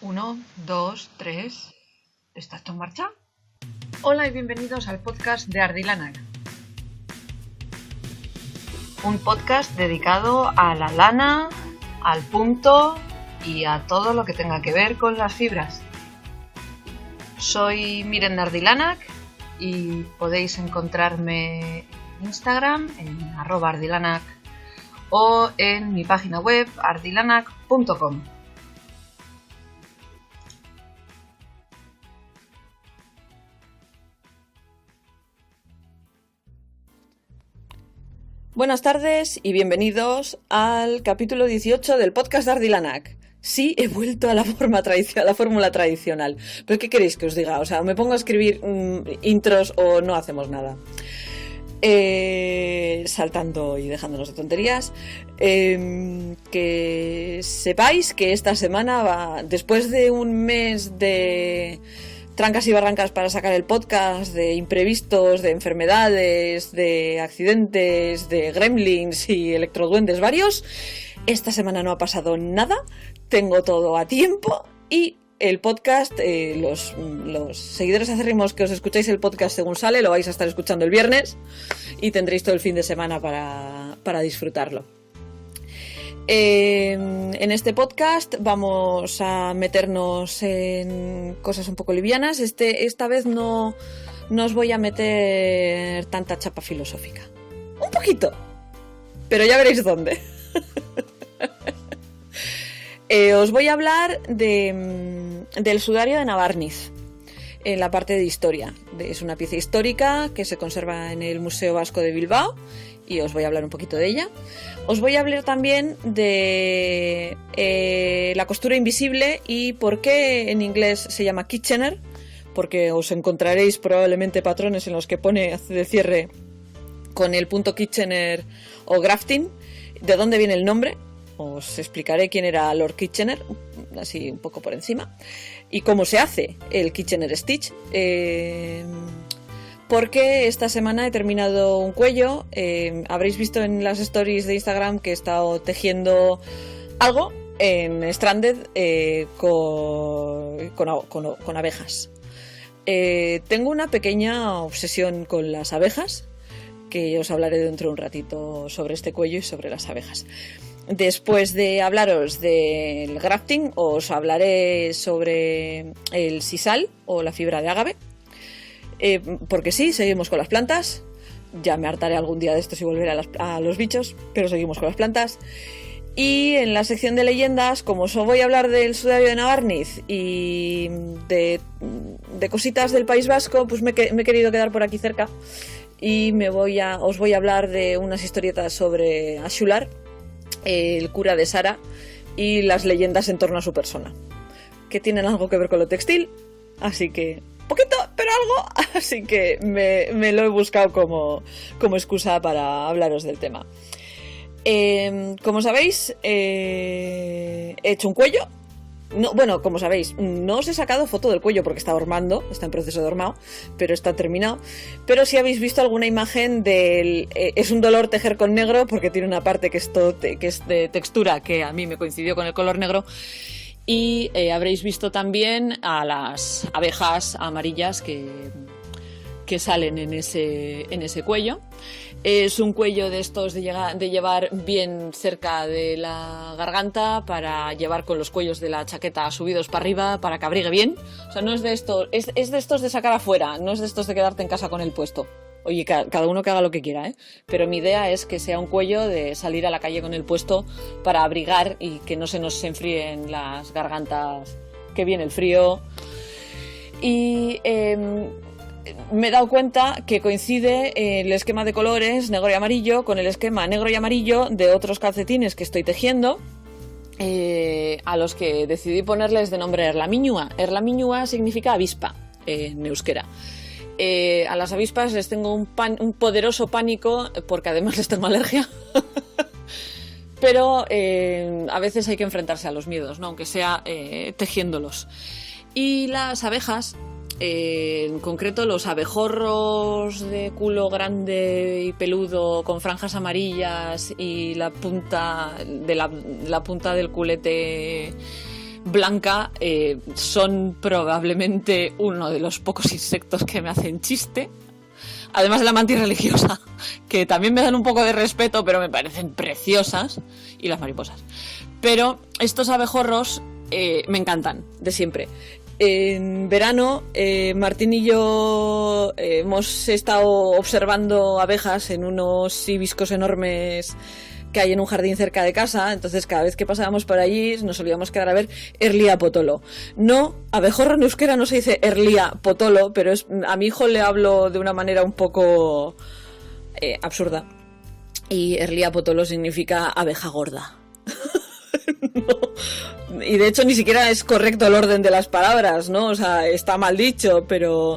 1, 2, 3... ¿Está esto en marcha? Hola y bienvenidos al podcast de Ardilanak. Un podcast dedicado a la lana, al punto y a todo lo que tenga que ver con las fibras. Soy Miren de Ardilanak y podéis encontrarme en Instagram en @ardilanak o en mi página web ardilanak.com. Buenas tardes y bienvenidos al capítulo 18 del podcast de Ardilanak. Sí, he vuelto a la fórmula tradicional. ¿Pero qué queréis que os diga? O sea, me pongo a escribir intros o no hacemos nada. Saltando y dejándonos de tonterías. Que sepáis que esta semana, después de un mes de trancas y barrancas para sacar el podcast, de imprevistos, de enfermedades, de accidentes, de gremlins y electroduendes varios, esta semana no ha pasado nada, tengo todo a tiempo y el podcast, los seguidores acérrimos que os escucháis el podcast según sale, lo vais a estar escuchando el viernes y tendréis todo el fin de semana para disfrutarlo. En este podcast vamos a meternos en cosas un poco livianas. Esta vez no os voy a meter tanta chapa filosófica. Un poquito, pero ya veréis dónde. Os voy a hablar del sudario de Navarniz, en la parte de historia. Es una pieza histórica que se conserva en el Museo Vasco de Bilbao y os voy a hablar un poquito de ella. Os voy a hablar también de la costura invisible y por qué en inglés se llama Kitchener, porque os encontraréis probablemente patrones en los que pone de cierre con el punto Kitchener o grafting. ¿De dónde viene el nombre? Os explicaré quién era Lord Kitchener, así un poco por encima, y cómo se hace el Kitchener Stitch. Porque esta semana he terminado un cuello. Habréis visto en las stories de Instagram que he estado tejiendo algo en Stranded con abejas. Tengo una pequeña obsesión con las abejas, que os hablaré dentro de un ratito sobre este cuello y sobre las abejas. Después de hablaros del grafting, os hablaré sobre el sisal o la fibra de ágave. Porque sí, seguimos con las plantas. Ya me hartaré algún día de esto si volveré a los bichos, pero seguimos con las plantas. Y en la sección de leyendas, como os voy a hablar del sudario de Navarniz y de cositas del País Vasco, pues me he querido quedar por aquí cerca y os voy a hablar de unas historietas sobre Axular, el cura de Sara, y las leyendas en torno a su persona, que tienen algo que ver con lo textil, así que poquito, pero algo, así que me lo he buscado como excusa para hablaros del tema. Como sabéis, he hecho un cuello. Bueno, como sabéis, no os he sacado foto del cuello porque está hormando, está en proceso de hormado, pero está terminado. Pero si habéis visto alguna imagen es un dolor tejer con negro porque tiene una parte que es de textura que a mí me coincidió con el color negro. Y habréis visto también a las abejas amarillas que salen en ese cuello. Es un cuello de estos de llevar bien cerca de la garganta, para llevar con los cuellos de la chaqueta subidos para arriba para que abrigue bien. O sea, no es de estos, es de estos de sacar afuera, no es de estos de quedarte en casa con el puesto. Oye, cada uno que haga lo que quiera, ¿eh? Pero mi idea es que sea un cuello de salir a la calle con el puesto para abrigar y que no se nos enfríen las gargantas, que viene el frío. Y me he dado cuenta que coincide el esquema de colores negro y amarillo con el esquema negro y amarillo de otros calcetines que estoy tejiendo, a los que decidí ponerles de nombre Erlamiñua. Erlamiñua significa avispa en euskera. A las avispas les tengo un poderoso pánico porque además les tengo alergia. Pero a veces hay que enfrentarse a los miedos, ¿no? Aunque sea tejiéndolos. Y las abejas, en concreto los abejorros de culo grande y peludo con franjas amarillas y la punta del culete blanca, son probablemente uno de los pocos insectos que me hacen chiste. Además de la mantis religiosa, que también me dan un poco de respeto, pero me parecen preciosas, y las mariposas. Pero estos abejorros me encantan, de siempre. En verano, Martín y yo hemos estado observando abejas en unos hibiscos enormes que hay en un jardín cerca de casa. Entonces cada vez que pasábamos por allí nos solíamos quedar a ver Erlia potolo. No, abejorro en euskera no se dice Erlia potolo, pero a mi hijo le hablo de una manera un poco absurda. Y Erlia potolo significa abeja gorda. No. Y de hecho ni siquiera es correcto el orden de las palabras, ¿no? O sea, está mal dicho, pero...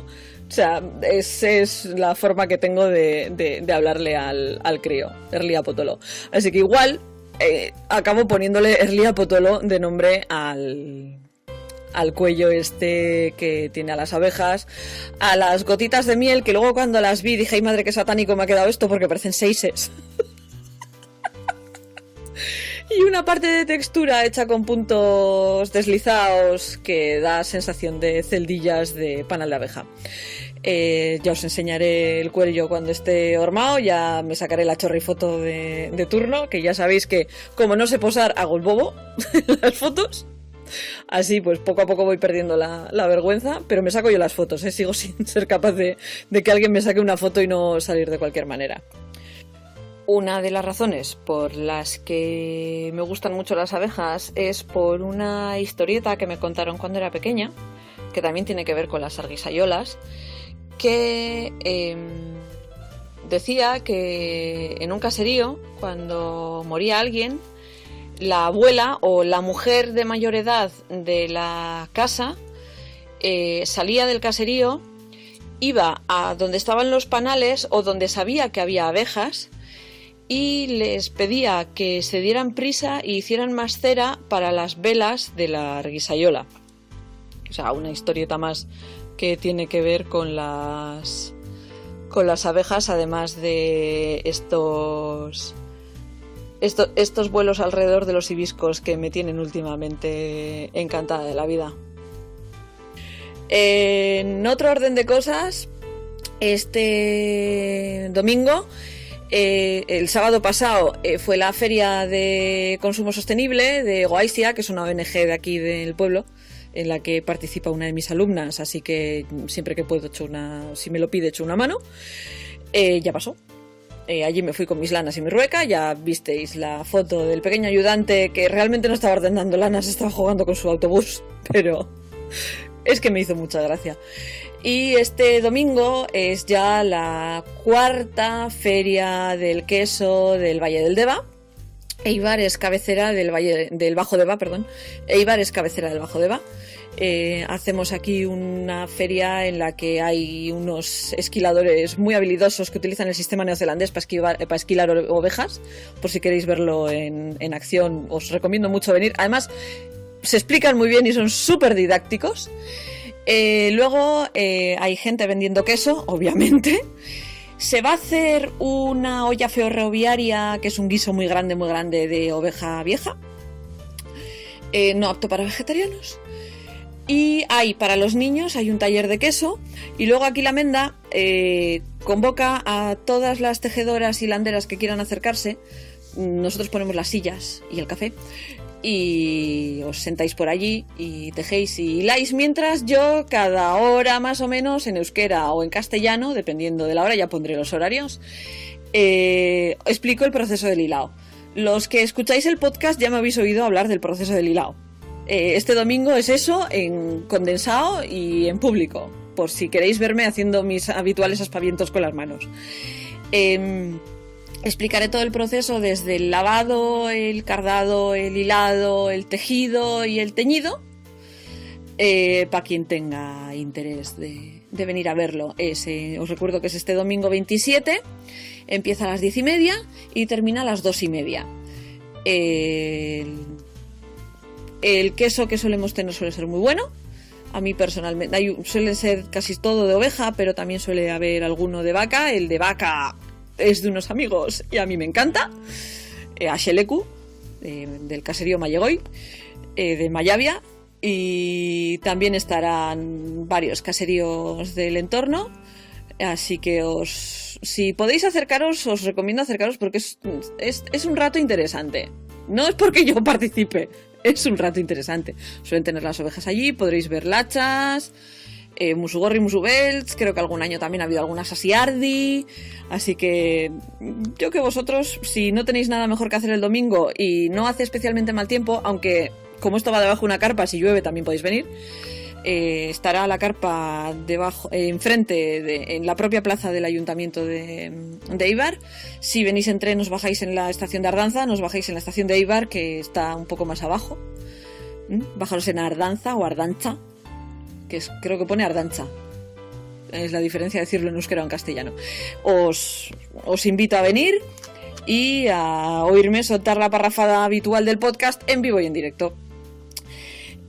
O sea, esa es la forma que tengo de hablarle al crío, Erlia potolo. Así que igual acabo poniéndole Erlia potolo de nombre al cuello este que tiene a las abejas, a las gotitas de miel, que luego cuando las vi dije, ay madre, qué satánico me ha quedado esto, porque parecen seises. Y una parte de textura hecha con puntos deslizados que da sensación de celdillas de panal de abeja. Ya os enseñaré el cuello cuando esté hormado, ya me sacaré la chorrifoto de turno, que ya sabéis que como no sé posar hago el bobo en las fotos. Así pues poco a poco voy perdiendo la vergüenza, pero me saco yo las fotos, sigo sin ser capaz de que alguien me saque una foto y no salir de cualquier manera. Una de las razones por las que me gustan mucho las abejas es por una historieta que me contaron cuando era pequeña, que también tiene que ver con las arguisayolas, que decía que en un caserío, cuando moría alguien, la abuela o la mujer de mayor edad de la casa salía del caserío, iba a donde estaban los panales o donde sabía que había abejas, y les pedía que se dieran prisa y hicieran más cera para las velas de la arguisayola. O sea, una historieta más que tiene que ver con las abejas, además de estos vuelos alrededor de los hibiscos que me tienen últimamente encantada de la vida. En otro orden de cosas, este domingo... el sábado pasado fue la feria de consumo sostenible de Goaisia, que es una ONG de aquí del pueblo, en la que participa una de mis alumnas, así que siempre que puedo si me lo pide echo una mano. Ya pasó. Allí me fui con mis lanas y mi rueca, ya visteis la foto del pequeño ayudante que realmente no estaba ordenando lanas, estaba jugando con su autobús, pero es que me hizo mucha gracia. Y este domingo es ya la cuarta feria del queso del Valle del Deva. Eibar es cabecera del Bajo Deva, perdón. Eibar es cabecera del Bajo Deva. Hacemos aquí una feria en la que hay unos esquiladores muy habilidosos que utilizan el sistema neozelandés para esquilar ovejas. Por si queréis verlo en acción, os recomiendo mucho venir. Además, se explican muy bien y son súper didácticos. Luego hay gente vendiendo queso, obviamente. Se va a hacer una olla ferroviaria, que es un guiso muy grande de oveja vieja, no apto para vegetarianos. Y para los niños hay un taller de queso. Y luego aquí la Menda convoca a todas las tejedoras y hilanderas que quieran acercarse. Nosotros ponemos las sillas y el café, y os sentáis por allí y tejéis y hiláis, mientras yo cada hora más o menos en euskera o en castellano, dependiendo de la hora, ya pondré los horarios, explico el proceso del hilado. Los que escucháis el podcast ya me habéis oído hablar del proceso del hilado. Este domingo es eso, en condensado y en público, por si queréis verme haciendo mis habituales aspavientos con las manos. Explicaré todo el proceso desde el lavado, el cardado, el hilado, el tejido y el teñido, para quien tenga interés de venir a verlo. Os recuerdo que es este domingo 27, empieza a las 10:30 y termina a las 2:30. El queso que solemos tener suele ser muy bueno. A mí personalmente suele ser casi todo de oveja, pero también suele haber alguno de vaca. El de vaca es de unos amigos y a mí me encanta. Axeleku, del caserío Mallegoy, de Mayavia, y también estarán varios caseríos del entorno. Así que si podéis acercaros, os recomiendo acercaros porque es un rato interesante. No es porque yo participe, es un rato interesante. Suelen tener las ovejas allí, podréis ver lachas, musugorri, musubelts, creo que algún año también ha habido algunas asiardi. Así que yo que vosotros, si no tenéis nada mejor que hacer el domingo y no hace especialmente mal tiempo, aunque como esto va debajo de una carpa, si llueve también podéis venir. Estará la carpa debajo, enfrente, en la propia plaza del ayuntamiento de Eibar. Si venís en tren, os bajáis en la estación de Ardanza, nos bajáis en la estación de Eibar, que está un poco más abajo. Bajaros en Ardanza o Ardanza, creo que pone Ardanza. Es la diferencia de decirlo en euskera o en castellano. Os invito a venir y a oírme soltar la parrafada habitual del podcast en vivo y en directo.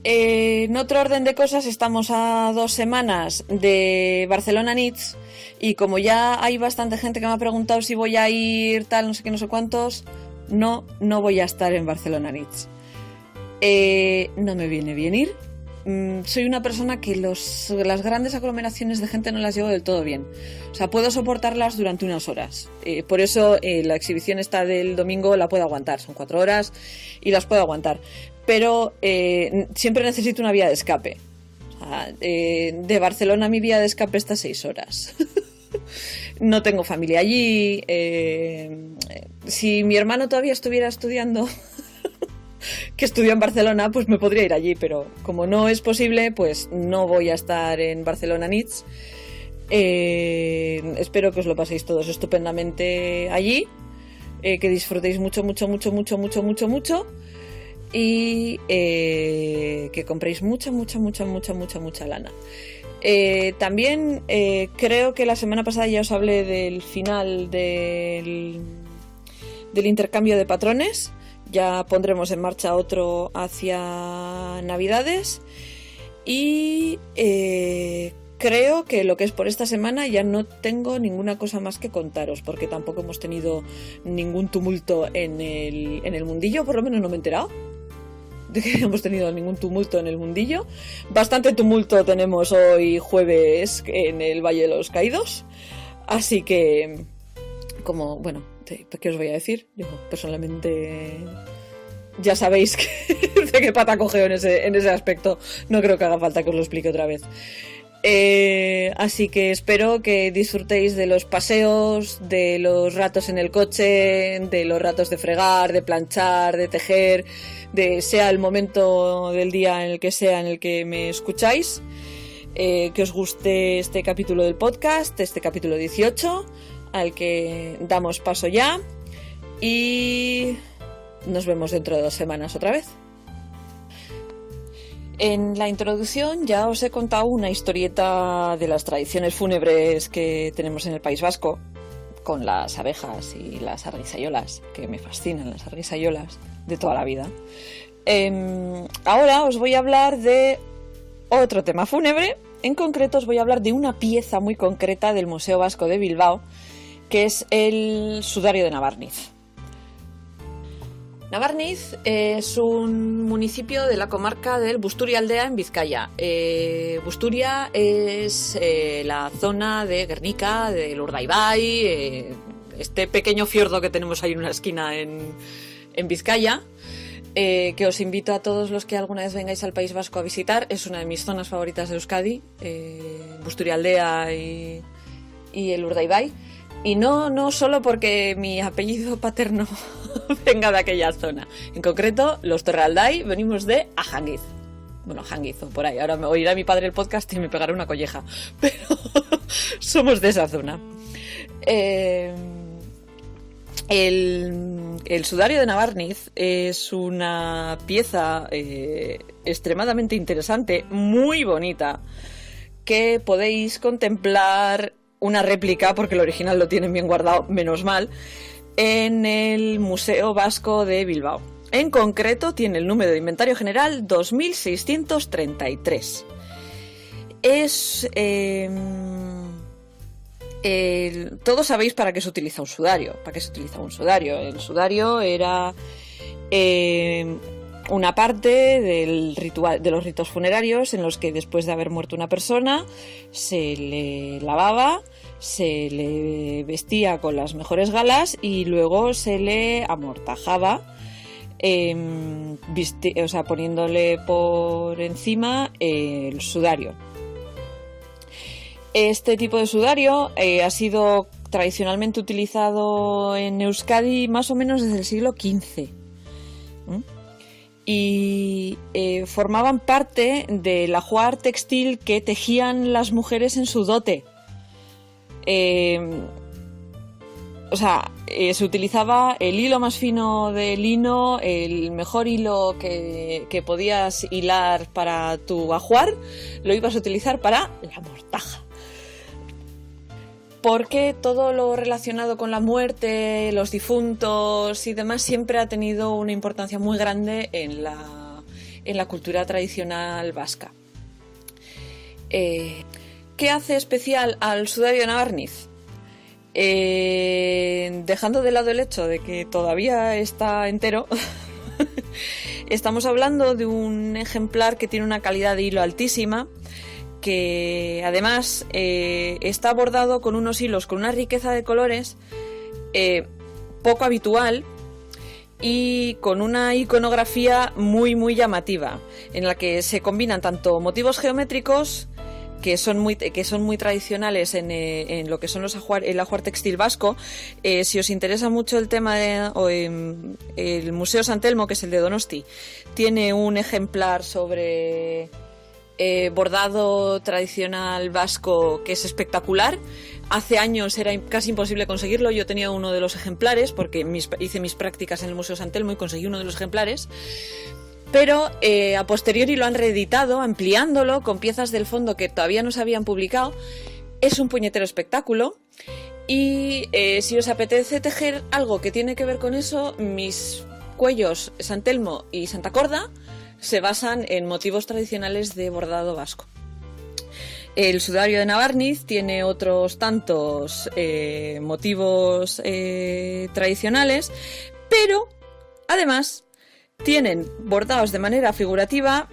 En otro orden de cosas, estamos a 2 semanas de Barcelona Nits y como ya hay bastante gente que me ha preguntado si voy a ir tal, no sé qué, no sé cuántos, no voy a estar en Barcelona Nits. No me viene bien ir. Soy una persona que las grandes aglomeraciones de gente no las llevo del todo bien. O sea, puedo soportarlas durante unas horas. Por eso la exhibición esta del domingo la puedo aguantar. Son 4 horas y las puedo aguantar. Pero siempre necesito una vía de escape. O sea, de Barcelona mi vía de escape está 6 horas. No tengo familia allí. Si mi hermano todavía estuviera estudiando, que estudió en Barcelona, pues me podría ir allí. Pero como no es posible, pues no voy a estar en Barcelona Nits. Espero que os lo paséis todos estupendamente allí. Que disfrutéis mucho. Y que compréis mucha lana. También creo que la semana pasada ya os hablé del final del intercambio de patrones. Ya pondremos en marcha otro hacia Navidades. Y creo que lo que es por esta semana ya no tengo ninguna cosa más que contaros, porque tampoco hemos tenido ningún tumulto en el mundillo, por lo menos no me he enterado de que hemos tenido ningún tumulto en el mundillo. Bastante tumulto tenemos hoy jueves en el Valle de los Caídos, así que ¿qué os voy a decir? Yo personalmente ya sabéis de qué pata cogeo en ese aspecto, no creo que haga falta que os lo explique otra vez. Así que espero que disfrutéis de los paseos, de los ratos en el coche, de los ratos de fregar, de planchar, de tejer, sea el momento del día en el que sea en el que me escucháis. Que os guste este capítulo del podcast, este capítulo 18, al que damos paso ya, y nos vemos dentro de 2 semanas otra vez. En la introducción ya os he contado una historieta de las tradiciones fúnebres que tenemos en el País Vasco, con las abejas y las argisayolas, que me fascinan las argisayolas de toda la vida. Ahora os voy a hablar de otro tema fúnebre. En concreto os voy a hablar de una pieza muy concreta del Museo Vasco de Bilbao, que es el sudario de Nabarniz. Nabarniz es un municipio de la comarca del Busturialdea en Vizcaya. Busturia es la zona de Guernica, del Urdaibai, este pequeño fiordo que tenemos ahí en una esquina en Vizcaya, que os invito a todos los que alguna vez vengáis al País Vasco a visitar. Es una de mis zonas favoritas de Euskadi, Busturialdea y el Urdaibai. Y no solo porque mi apellido paterno venga de aquella zona. En concreto, los Torralday venimos de Ajangiz. Bueno, Ajangiz o por ahí. Ahora me oirá mi padre el podcast y me pegará una colleja. Pero somos de esa zona. El sudario de Nabarniz es una pieza extremadamente interesante, muy bonita, que podéis contemplar una réplica, porque el original lo tienen bien guardado, menos mal, en el Museo Vasco de Bilbao. En concreto, tiene el número de inventario general 2633. Todos sabéis para qué se utiliza un sudario. ¿Para qué se utiliza un sudario? El sudario era una parte del ritual, de los ritos funerarios, en los que después de haber muerto una persona se le lavaba, se le vestía con las mejores galas y luego se le amortajaba, poniéndole por encima el sudario. Este tipo de sudario ha sido tradicionalmente utilizado en Euskadi más o menos desde el siglo XV. Y formaban parte del ajuar textil que tejían las mujeres en su dote. Se utilizaba el hilo más fino de lino, el mejor hilo que podías hilar para tu ajuar, lo ibas a utilizar para la mortaja. Porque todo lo relacionado con la muerte, los difuntos y demás siempre ha tenido una importancia muy grande en la cultura tradicional vasca. ¿Qué hace especial al sudario de Nabarniz? Dejando de lado el hecho de que todavía está entero, estamos hablando de un ejemplar que tiene una calidad de hilo altísima, que además está bordado con unos hilos con una riqueza de colores poco habitual y con una iconografía muy muy llamativa, en la que se combinan tanto motivos geométricos que son muy tradicionales en lo que son el ajuar textil vasco. Si os interesa mucho el tema el Museo Sant Telmo, que es el de Donosti, tiene un ejemplar sobre bordado tradicional vasco que es espectacular. Hace años era casi imposible conseguirlo. Yo tenía uno de los ejemplares porque hice mis prácticas en el Museo Sant Telmo y conseguí uno de los ejemplares. Pero a posteriori lo han reeditado, ampliándolo con piezas del fondo que todavía no se habían publicado. Es un puñetero espectáculo. Y si os apetece tejer algo que tiene que ver con eso, mis cuellos Sant Telmo y Santa Corda se basan en motivos tradicionales de bordado vasco. El sudario de Nabarniz tiene otros tantos motivos tradicionales, pero además tienen bordados de manera figurativa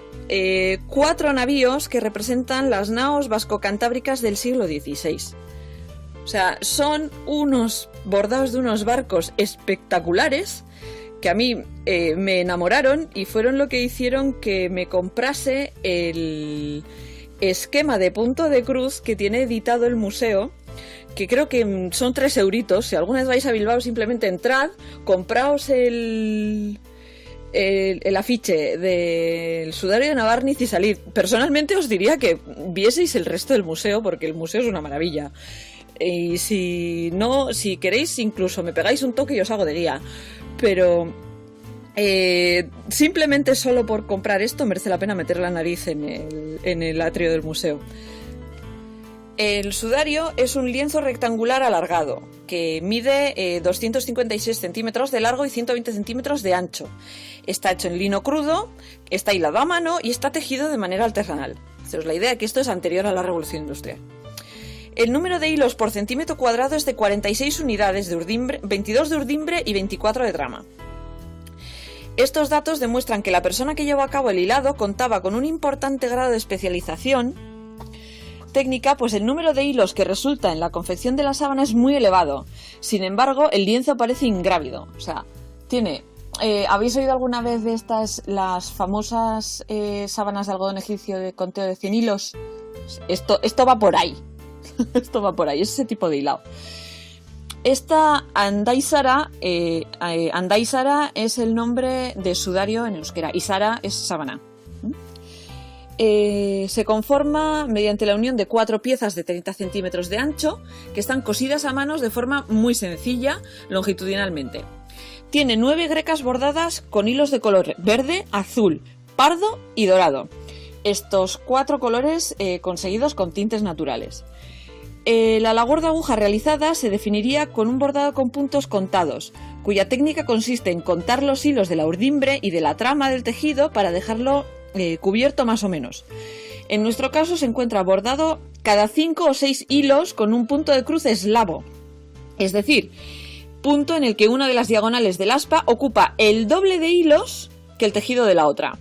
4 navíos que representan las naos vasco-cantábricas del siglo XVI. O sea, son unos bordados de unos barcos espectaculares que a mí me enamoraron y fueron lo que hicieron que me comprase el esquema de punto de cruz que tiene editado el museo, que creo que son 3 euritos. Si alguna vez vais a Bilbao, simplemente entrad, compraos el afiche del sudario de Nabarniz y salid. Personalmente os diría que vieseis el resto del museo, porque el museo es una maravilla. Y si no, si queréis, incluso me pegáis un toque y os hago de guía. Pero simplemente solo por comprar esto merece la pena meter la nariz en el atrio del museo. El sudario es un lienzo rectangular alargado que mide 256 centímetros de largo y 120 centímetros de ancho. Está hecho en lino crudo, está hilado a mano y está tejido de manera artesanal. Haceos la idea que esto es anterior a la Revolución Industrial. El número de hilos por centímetro cuadrado es de 46 unidades de urdimbre, 22 de urdimbre y 24 de trama. Estos datos demuestran que la persona que llevó a cabo el hilado contaba con un importante grado de especialización técnica, pues el número de hilos que resulta en la confección de la sábana es muy elevado. Sin embargo, el lienzo parece ingrávido. O sea, tiene... ¿habéis oído alguna vez de las famosas sábanas de algodón egipcio de conteo de 100 hilos? Esto va por ahí. Esto va por ahí, es ese tipo de hilado. Esta andaisara es el nombre de sudario en euskera y sara es sábana. Se conforma mediante la unión de 4 piezas de 30 centímetros de ancho que están cosidas a manos de forma muy sencilla longitudinalmente. Tiene 9 grecas bordadas con hilos de color verde, azul, pardo y dorado. Estos 4 colores conseguidos con tintes naturales. La labor de aguja realizada se definiría con un bordado con puntos contados, cuya técnica consiste en contar los hilos de la urdimbre y de la trama del tejido para dejarlo cubierto más o menos. En nuestro caso se encuentra bordado cada 5 o 6 hilos con un punto de cruz eslavo, es decir, punto en el que una de las diagonales del aspa ocupa el doble de hilos que el tejido de la otra.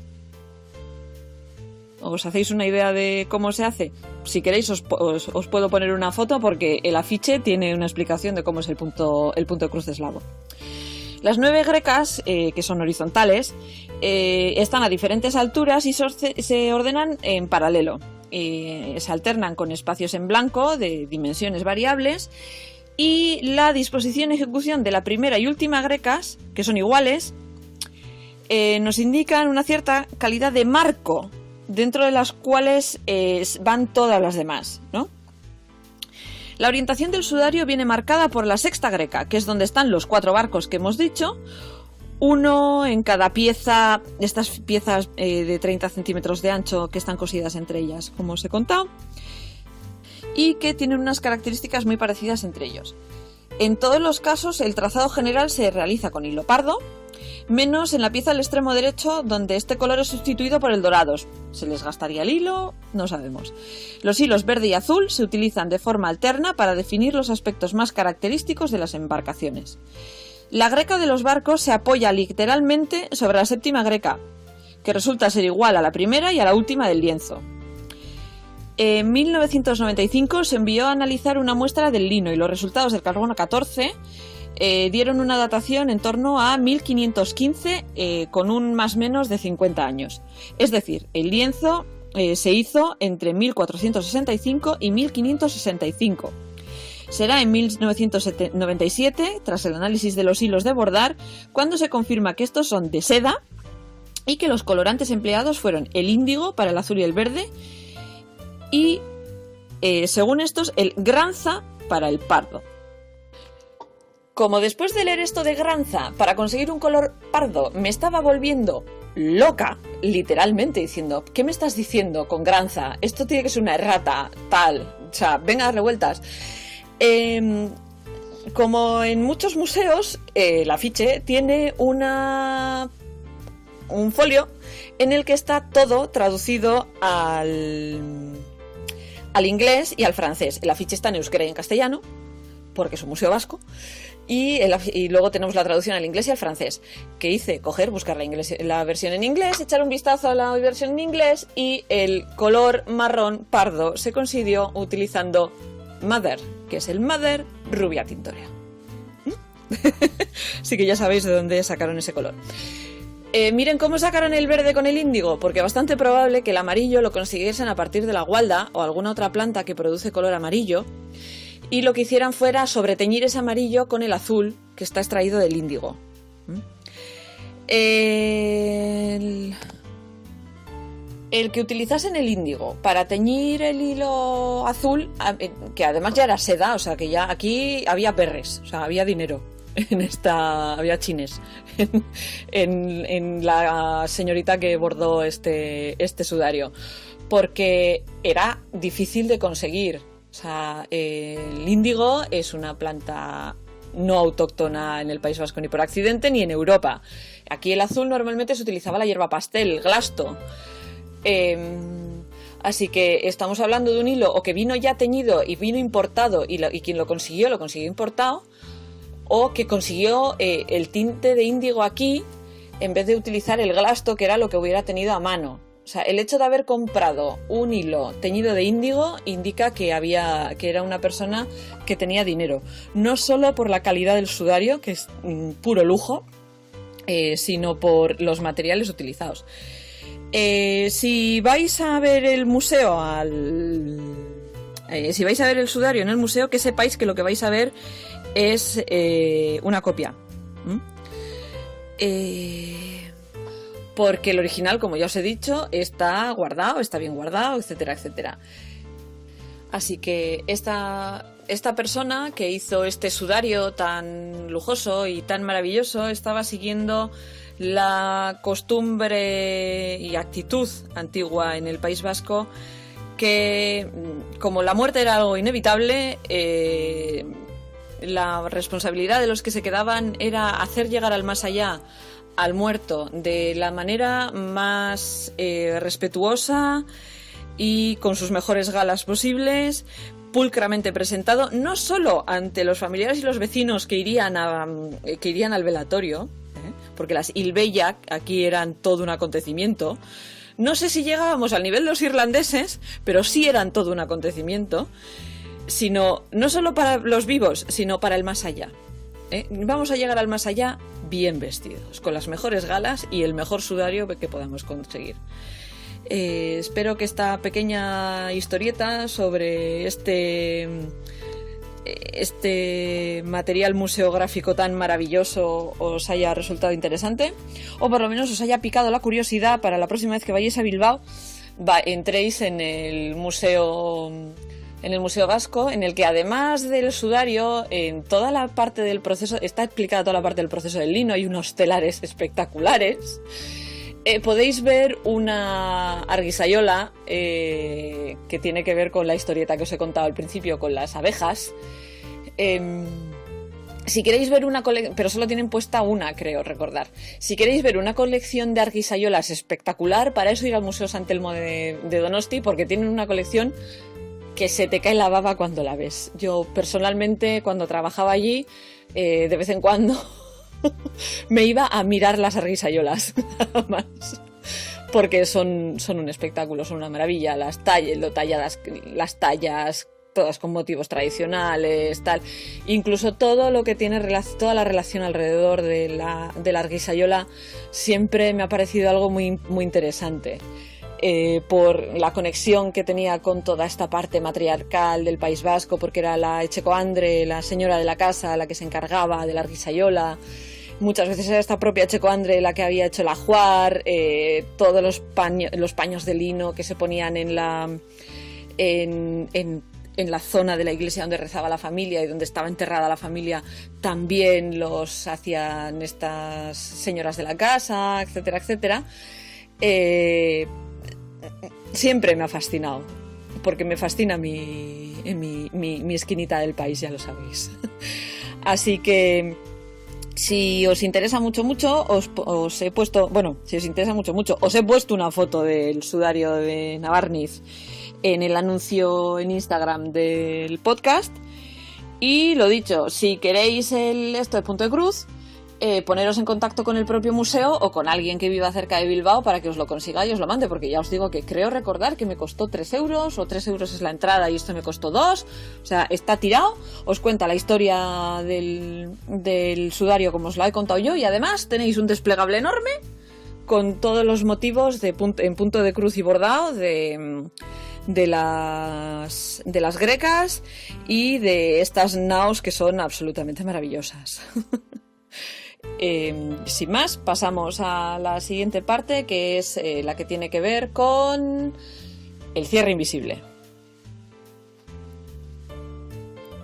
¿Os hacéis una idea de cómo se hace? Si queréis os puedo poner una foto porque el afiche tiene una explicación de cómo es el punto de cruz de eslavo. Las 9 grecas, que son horizontales, están a diferentes alturas y se ordenan en paralelo. Se alternan con espacios en blanco de dimensiones variables, y la disposición y ejecución de la primera y última grecas, que son iguales, nos indican una cierta calidad de marco dentro de las cuales van todas las demás, ¿no? La orientación del sudario viene marcada por la sexta greca, que es donde están los 4 barcos que hemos dicho, uno en cada pieza, estas piezas de 30 centímetros de ancho que están cosidas entre ellas, como os he contado, y que tienen unas características muy parecidas entre ellos. En todos los casos el trazado general se realiza con hilo pardo, menos en la pieza del extremo derecho, donde este color es sustituido por el dorado. ¿Se les gastaría el hilo? No sabemos. Los hilos verde y azul se utilizan de forma alterna para definir los aspectos más característicos de las embarcaciones. La greca de los barcos se apoya literalmente sobre la séptima greca, que resulta ser igual a la primera y a la última del lienzo. En 1995 se envió a analizar una muestra del lino y los resultados del carbono 14 dieron una datación en torno a 1515 con un más menos de 50 años. Es decir, el lienzo se hizo entre 1465 y 1565. Será en 1997, tras el análisis de los hilos de bordar, cuando se confirma que estos son de seda y que los colorantes empleados fueron el índigo para el azul y el verde y, según estos, el granza para el pardo. Como después de leer esto de granza, para conseguir un color pardo, me estaba volviendo loca, literalmente, diciendo, ¿qué me estás diciendo con granza? Esto tiene que ser una errata, tal, o sea, venga a darle vueltas. Como en muchos museos, el afiche tiene un folio en el que está todo traducido al inglés y al francés. El afiche está en euskera y en castellano, porque es un museo vasco. Y luego tenemos la traducción al inglés y al francés. ¿Qué hice? Buscar la versión en inglés, echar un vistazo a la versión en inglés, y el color marrón pardo se consiguió utilizando Madder, que es el Madder Rubia Tintorea. Así que ya sabéis de dónde sacaron ese color. Miren cómo sacaron el verde con el índigo, porque es bastante probable que el amarillo lo consiguiesen a partir de la gualda o alguna otra planta que produce color amarillo, y lo que hicieran fuera sobreteñir ese amarillo con el azul que está extraído del índigo. El que utilizasen el índigo para teñir el hilo azul, que además ya era seda, o sea que ya aquí había perres, o sea, había dinero había chines en la señorita que bordó este sudario, porque era difícil de conseguir. O sea, el índigo es una planta no autóctona en el País Vasco ni por accidente ni en Europa. Aquí el azul normalmente se utilizaba la hierba pastel, el glasto. Así que estamos hablando de un hilo o que vino ya teñido y vino importado y quien lo consiguió importado, o que consiguió el tinte de índigo aquí en vez de utilizar el glasto, que era lo que hubiera tenido a mano. O sea, el hecho de haber comprado un hilo teñido de índigo indica que era una persona que tenía dinero. No solo por la calidad del sudario, que es puro lujo, sino por los materiales utilizados. Si vais a ver el museo si vais a ver el sudario en el museo, que sepáis que lo que vais a ver es una copia. Porque el original, como ya os he dicho, está guardado, está bien guardado, etcétera, etcétera. Así que esta persona que hizo este sudario tan lujoso y tan maravilloso estaba siguiendo la costumbre y actitud antigua en el País Vasco, que como la muerte era algo inevitable, la responsabilidad de los que se quedaban era hacer llegar al más allá al muerto de la manera más respetuosa y con sus mejores galas posibles, pulcramente presentado, no solo ante los familiares y los vecinos que irían al velatorio, porque las Ilbeya aquí eran todo un acontecimiento. No sé si llegábamos al nivel de los irlandeses, pero sí eran todo un acontecimiento, sino no solo para los vivos, sino para el más allá. Vamos a llegar al más allá bien vestidos, con las mejores galas y el mejor sudario que podamos conseguir. Espero que esta pequeña historieta sobre este material museográfico tan maravilloso os haya resultado interesante, o por lo menos os haya picado la curiosidad para la próxima vez que vayáis a Bilbao, entréis en el Museo Vasco, en el que además del sudario, en toda la parte del proceso, está explicada toda la parte del proceso del lino, hay unos telares espectaculares. Podéis ver una arguisayola que tiene que ver con la historieta que os he contado al principio, con las abejas. Si queréis ver una colección, pero solo tienen puesta una, creo recordar. Si queréis ver una colección de arguisayolas espectacular, para eso ir al Museo San Telmo de Donosti, porque tienen una colección que se te cae la baba cuando la ves. Yo personalmente, cuando trabajaba allí, de vez en cuando me iba a mirar las arguisayolas, nada más, porque son un espectáculo, son una maravilla, las tallas, todas con motivos tradicionales, tal, incluso todo lo que tiene toda la relación alrededor de la arguisayola siempre me ha parecido algo muy, muy interesante. Por la conexión que tenía con toda esta parte matriarcal del País Vasco, porque era la Echecoandre, la señora de la casa, la que se encargaba de la arguisayola. Muchas veces era esta propia Echecoandre la que había hecho el ajuar, todos los paños de lino que se ponían en la zona de la iglesia donde rezaba la familia y donde estaba enterrada la familia, también los hacían estas señoras de la casa, etcétera, etcétera. Siempre me ha fascinado, porque me fascina mi esquinita del país, ya lo sabéis. Así que si os interesa mucho, os he puesto, os he puesto una foto del sudario de Navarniz en el anuncio en Instagram del podcast. Y lo dicho, si queréis esto de Punto de Cruz, poneros en contacto con el propio museo o con alguien que viva cerca de Bilbao para que os lo consiga y os lo mande, porque ya os digo que creo recordar que me costó 3 euros, o 3 euros es la entrada y esto me costó 2, o sea, está tirado. Os cuenta la historia del sudario como os la he contado yo, y además tenéis un desplegable enorme con todos los motivos en punto de cruz y bordado de las grecas y de estas naos que son absolutamente maravillosas. Sin más, pasamos a la siguiente parte, que es la que tiene que ver con el cierre invisible.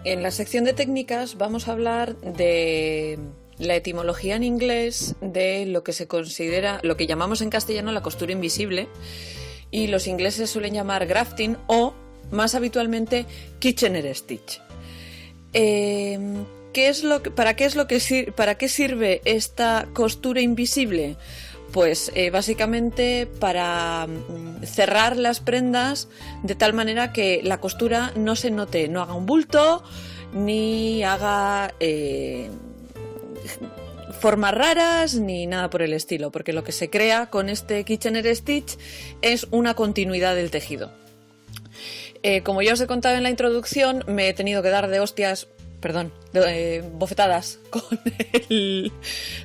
En la sección de técnicas vamos a hablar de la etimología en inglés de lo que se considera, lo que llamamos en castellano la costura invisible, y los ingleses suelen llamar grafting o, más habitualmente, Kitchener stitch. ¿Para qué sirve esta costura invisible? Pues básicamente para cerrar las prendas de tal manera que la costura no se note, no haga un bulto ni haga formas raras ni nada por el estilo, porque lo que se crea con este Kitchener stitch es una continuidad del tejido. Como ya os he contado en la introducción, me he tenido que dar bofetadas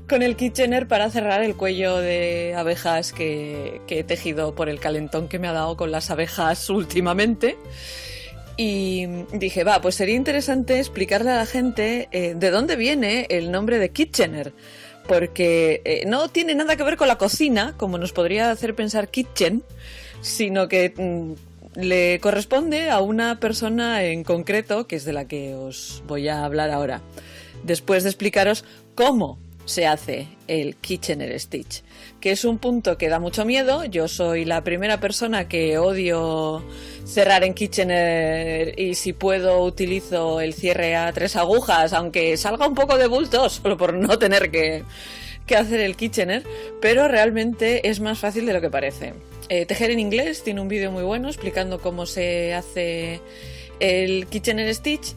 con el Kitchener para cerrar el cuello de abejas que he tejido por el calentón que me ha dado con las abejas últimamente. Y dije, pues sería interesante explicarle a la gente de dónde viene el nombre de Kitchener, porque no tiene nada que ver con la cocina, como nos podría hacer pensar kitchen, sino que le corresponde a una persona en concreto, que es de la que os voy a hablar ahora, después de explicaros cómo se hace el Kitchener stitch, que es un punto que da mucho miedo. Yo soy la primera persona que odio cerrar en Kitchener, y si puedo utilizo el cierre a 3 agujas, aunque salga un poco de bulto, solo por no tener que hacer el Kitchener, pero realmente es más fácil de lo que parece. Tejer en inglés tiene un vídeo muy bueno explicando cómo se hace el Kitchener stitch,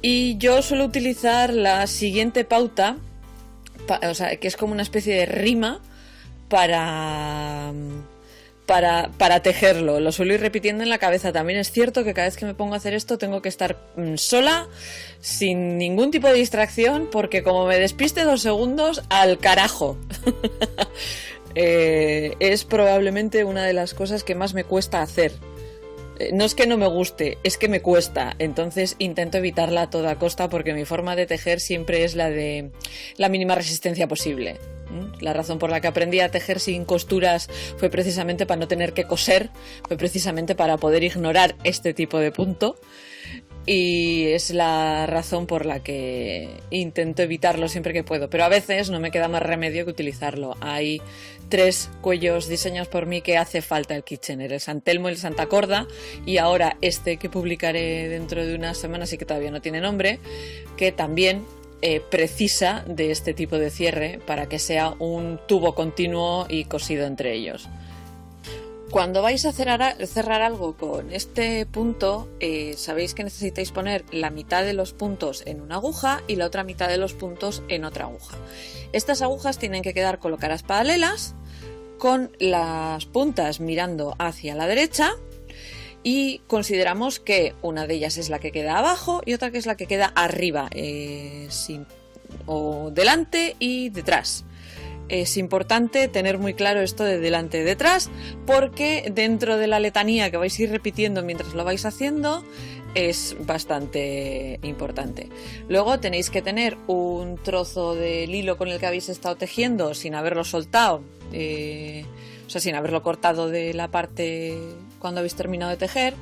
y yo suelo utilizar la siguiente pauta o sea, que es como una especie de rima para tejerlo. Lo suelo ir repitiendo en la cabeza. También es cierto que cada vez que me pongo a hacer esto tengo que estar sola, sin ningún tipo de distracción, porque como me despiste 2 segundos, al carajo. Es probablemente una de las cosas que más me cuesta hacer. No es que no me guste, es que me cuesta. Entonces intento evitarla a toda costa, porque mi forma de tejer siempre es la de la mínima resistencia posible. La razón por la que aprendí a tejer sin costuras fue precisamente para no tener que coser, fue precisamente para poder ignorar este tipo de punto, y es la razón por la que intento evitarlo siempre que puedo, pero a veces no me queda más remedio que utilizarlo. Hay 3 cuellos diseñados por mí que hace falta el Kitchener: el San Telmo y el Santa Corda, y ahora este que publicaré dentro de unas semanas y que todavía no tiene nombre, que también precisa de este tipo de cierre para que sea un tubo continuo y cosido entre ellos. Cuando vais a cerrar algo con este punto, sabéis que necesitáis poner la mitad de los puntos en una aguja y la otra mitad de los puntos en otra aguja. Estas agujas tienen que quedar colocadas paralelas, con las puntas mirando hacia la derecha, y consideramos que una de ellas es la que queda abajo y otra que es la que queda arriba, o delante y detrás. Es importante tener muy claro esto de delante y detrás, porque dentro de la letanía que vais a ir repitiendo mientras lo vais haciendo es bastante importante. Luego tenéis que tener un trozo del hilo con el que habéis estado tejiendo sin haberlo soltado, o sea, sin haberlo cortado de la parte cuando habéis terminado de tejer.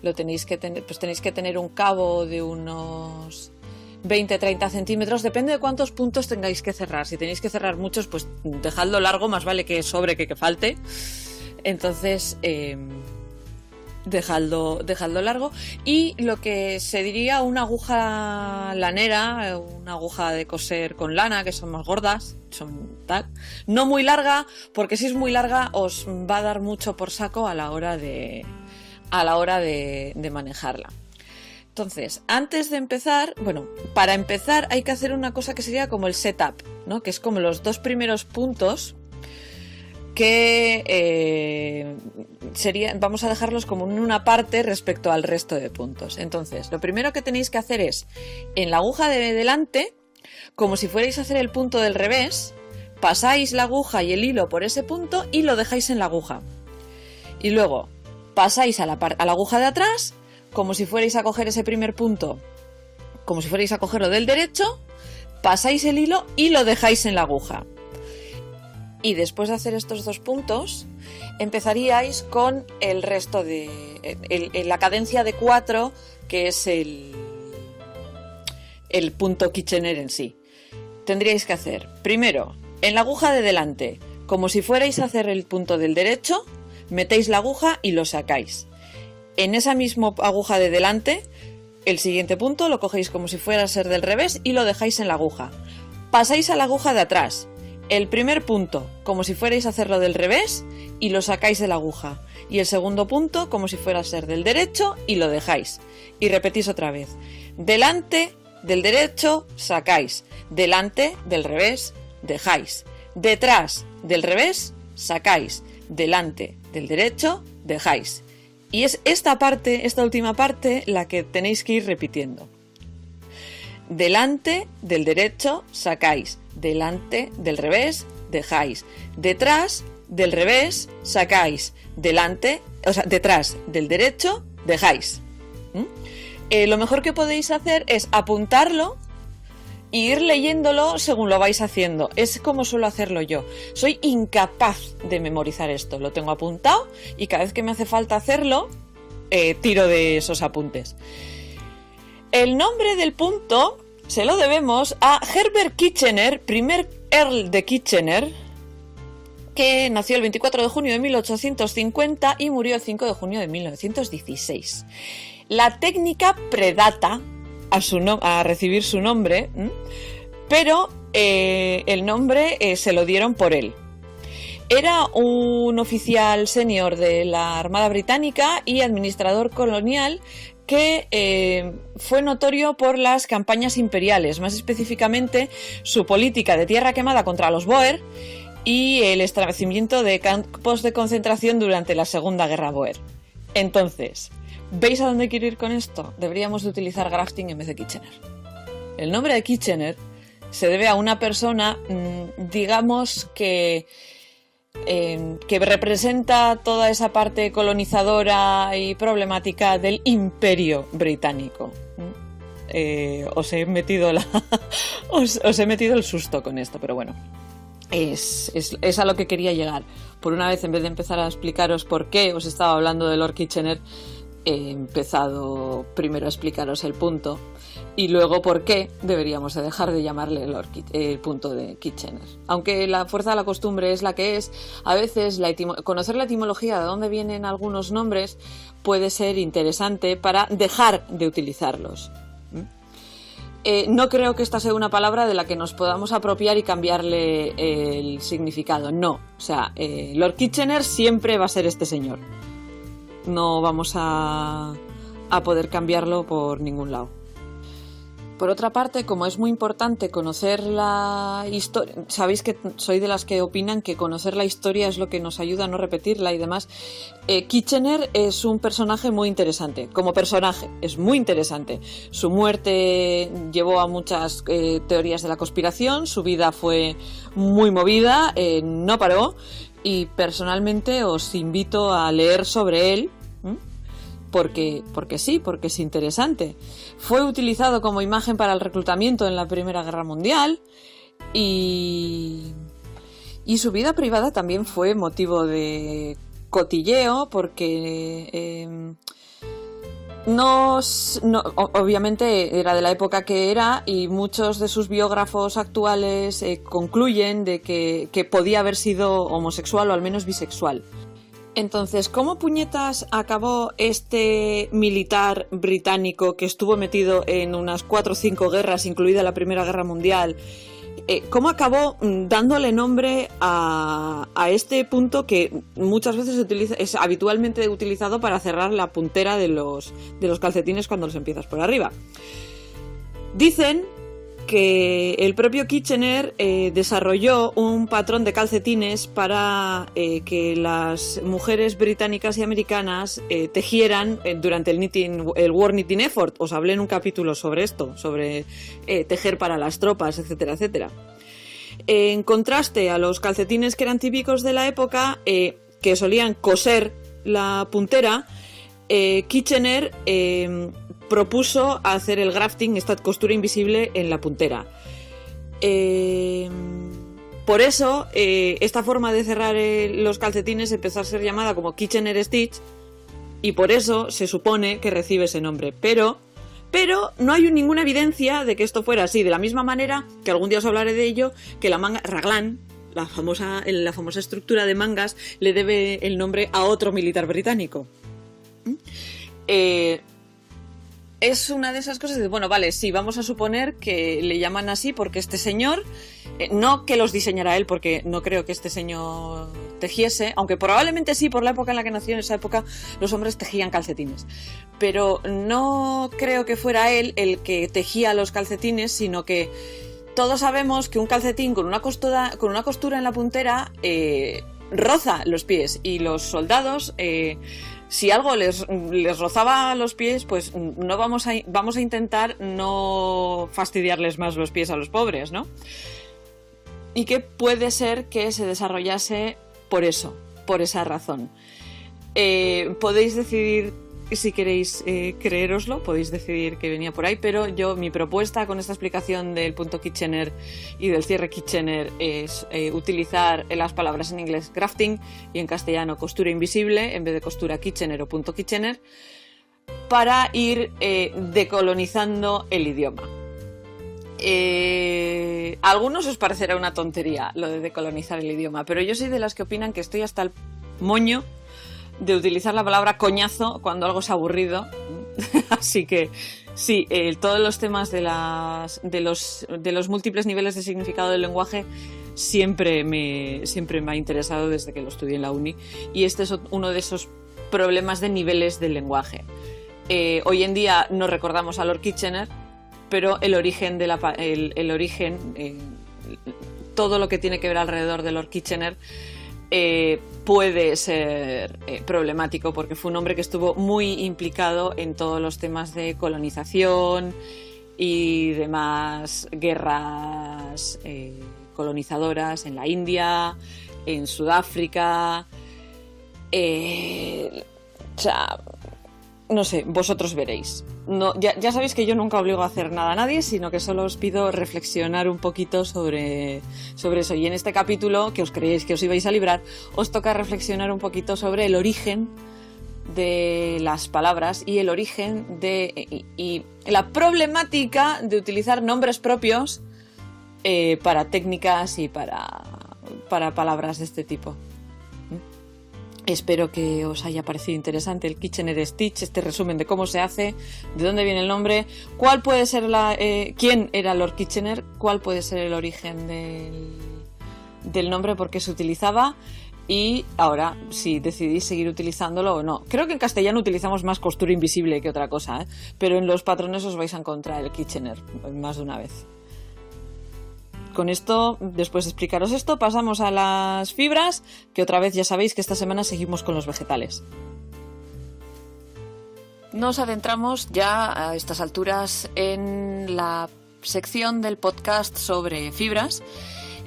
Lo tenéis que tener un cabo de unos 20-30 centímetros, depende de cuántos puntos tengáis que cerrar. Si tenéis que cerrar muchos, pues dejadlo largo, más vale que sobre que falte. Entonces, dejadlo largo. Y lo que se diría una aguja lanera, una aguja de coser con lana, que son más gordas, son tal, no muy larga, porque si es muy larga os va a dar mucho por saco a la hora de manejarla. Entonces, antes de empezar, para empezar hay que hacer una cosa que sería como el setup, ¿no? Que es como los 2 primeros puntos que vamos a dejarlos como en una parte respecto al resto de puntos. Entonces, lo primero que tenéis que hacer es, en la aguja de delante, como si fuerais a hacer el punto del revés, pasáis la aguja y el hilo por ese punto y lo dejáis en la aguja. Y luego pasáis a la aguja de atrás, como si fuerais a coger ese primer punto, como si fuerais a cogerlo del derecho, pasáis el hilo y lo dejáis en la aguja. Y después de hacer estos 2 puntos, empezaríais con el resto de la cadencia de 4, que es el punto Kitchener en sí. Tendríais que hacer, primero, en la aguja de delante, como si fuerais a hacer el punto del derecho, metéis la aguja y lo sacáis. En esa misma aguja de delante, el siguiente punto lo cogéis como si fuera a ser del revés y lo dejáis en la aguja. Pasáis a la aguja de atrás, el primer punto como si fuerais a hacerlo del revés y lo sacáis de la aguja. Y el segundo punto como si fuera a ser del derecho y lo dejáis. Y repetís otra vez. Delante del derecho sacáis. Delante del revés dejáis. Detrás del revés sacáis. Delante del derecho dejáis. Y es esta última parte, la que tenéis que ir repitiendo. Delante del derecho sacáis. Delante del revés dejáis. Detrás del revés sacáis. Detrás del derecho dejáis. Lo mejor que podéis hacer es apuntarlo e ir leyéndolo según lo vais haciendo. Es como suelo hacerlo yo. Soy incapaz de memorizar esto. Lo tengo apuntado y cada vez que me hace falta hacerlo, tiro de esos apuntes. El nombre del punto se lo debemos a Herbert Kitchener, primer Earl de Kitchener, que nació el 24 de junio de 1850 y murió el 5 de junio de 1916. La técnica predata a recibir su nombre, pero el nombre se lo dieron por él. Era un oficial senior de la Armada Británica y administrador colonial que fue notorio por las campañas imperiales, más específicamente su política de tierra quemada contra los Boer y el establecimiento de campos de concentración durante la Segunda Guerra Boer. Entonces, ¿veis a dónde quiero ir con esto? Deberíamos de utilizar grafting en vez de Kitchener. El nombre de Kitchener se debe a una persona, digamos que representa toda esa parte colonizadora y problemática del Imperio Británico. Os he metido el susto con esto, pero bueno, es a lo que quería llegar. Por una vez, en vez de empezar a explicaros por qué os estaba hablando de Lord Kitchener, he empezado primero a explicaros el punto y luego por qué deberíamos de dejar de llamarle el punto de Kitchener. Aunque la fuerza de la costumbre es la que es, a veces conocer la etimología de dónde vienen algunos nombres puede ser interesante para dejar de utilizarlos. No creo que esta sea una palabra de la que nos podamos apropiar y cambiarle el significado. No, o sea, Lord Kitchener siempre va a ser este señor. No vamos a poder cambiarlo por ningún lado. Por otra parte, como es muy importante conocer la historia, sabéis que soy de las que opinan que conocer la historia es lo que nos ayuda a no repetirla y demás. Kitchener es un personaje muy interesante. Como personaje, es muy interesante. Su muerte llevó a muchas teorías de la conspiración, su vida fue muy movida, no paró, y personalmente os invito a leer sobre él. Porque es interesante. Fue utilizado como imagen para el reclutamiento en la Primera Guerra Mundial y su vida privada también fue motivo de cotilleo porque obviamente era de la época que era y muchos de sus biógrafos actuales concluyen de que podía haber sido homosexual o al menos bisexual. Entonces, ¿cómo puñetas acabó este militar británico que estuvo metido en unas 4 o 5 guerras, incluida la Primera Guerra Mundial? ¿Cómo acabó dándole nombre a este punto que muchas veces es habitualmente utilizado para cerrar la puntera de los calcetines cuando los empiezas por arriba? Dicen que el propio Kitchener desarrolló un patrón de calcetines para que las mujeres británicas y americanas tejieran durante el War Knitting Effort. Os hablé en un capítulo sobre esto, sobre tejer para las tropas, etcétera, etcétera. En contraste a los calcetines que eran típicos de la época, que solían coser la puntera, Kitchener propuso hacer el grafting, esta costura invisible en la puntera. Por eso, esta forma de cerrar los calcetines empezó a ser llamada como Kitchener Stitch y por eso se supone que recibe ese nombre. Pero no hay ninguna evidencia de que esto fuera así. De la misma manera, que algún día os hablaré de ello, que la manga raglan, la famosa estructura de mangas, le debe el nombre a otro militar británico. Es una de esas cosas de, bueno, vale, sí, vamos a suponer que le llaman así porque este señor, no que los diseñara él, porque no creo que este señor tejiese, aunque probablemente sí, por la época en la que nació, en esa época los hombres tejían calcetines, pero no creo que fuera él el que tejía los calcetines, sino que todos sabemos que un calcetín con una costura en la puntera roza los pies y los soldados... si algo les rozaba los pies, pues no vamos a intentar no fastidiarles más los pies a los pobres, ¿no? Y que puede ser que se desarrollase por eso, por esa razón. Podéis decidir si queréis creéroslo, podéis decidir que venía por ahí, pero mi propuesta con esta explicación del punto Kitchener y del cierre Kitchener es utilizar las palabras en inglés grafting y en castellano costura invisible en vez de costura Kitchener o punto Kitchener para ir decolonizando el idioma. A algunos os parecerá una tontería lo de decolonizar el idioma, pero yo soy de las que opinan que estoy hasta el moño de utilizar la palabra coñazo cuando algo es aburrido. Así que sí, todos los temas de los múltiples niveles de significado del lenguaje siempre me ha interesado desde que lo estudié en la uni, y este es uno de esos problemas de niveles del lenguaje. Hoy en día no recordamos a Lord Kitchener, pero el origen, todo lo que tiene que ver alrededor de Lord Kitchener puede ser problemático, porque fue un hombre que estuvo muy implicado en todos los temas de colonización y demás guerras colonizadoras en la India, en Sudáfrica. O sea, no sé, vosotros veréis. No, ya sabéis que yo nunca obligo a hacer nada a nadie, sino que solo os pido reflexionar un poquito sobre eso. Y en este capítulo, que os creéis que os ibais a librar, os toca reflexionar un poquito sobre el origen de las palabras y el origen y la problemática de utilizar nombres propios para técnicas y para palabras de este tipo. Espero que os haya parecido interesante el Kitchener Stitch, este resumen de cómo se hace, de dónde viene el nombre, cuál puede ser quién era Lord Kitchener, cuál puede ser el origen del nombre, por qué se utilizaba, y ahora si decidís seguir utilizándolo o no. Creo que en castellano utilizamos más costura invisible que otra cosa, pero en los patrones os vais a encontrar el Kitchener más de una vez. Con esto, después de explicaros esto, pasamos a las fibras, que otra vez ya sabéis que esta semana seguimos con los vegetales. Nos adentramos ya a estas alturas en la sección del podcast sobre fibras,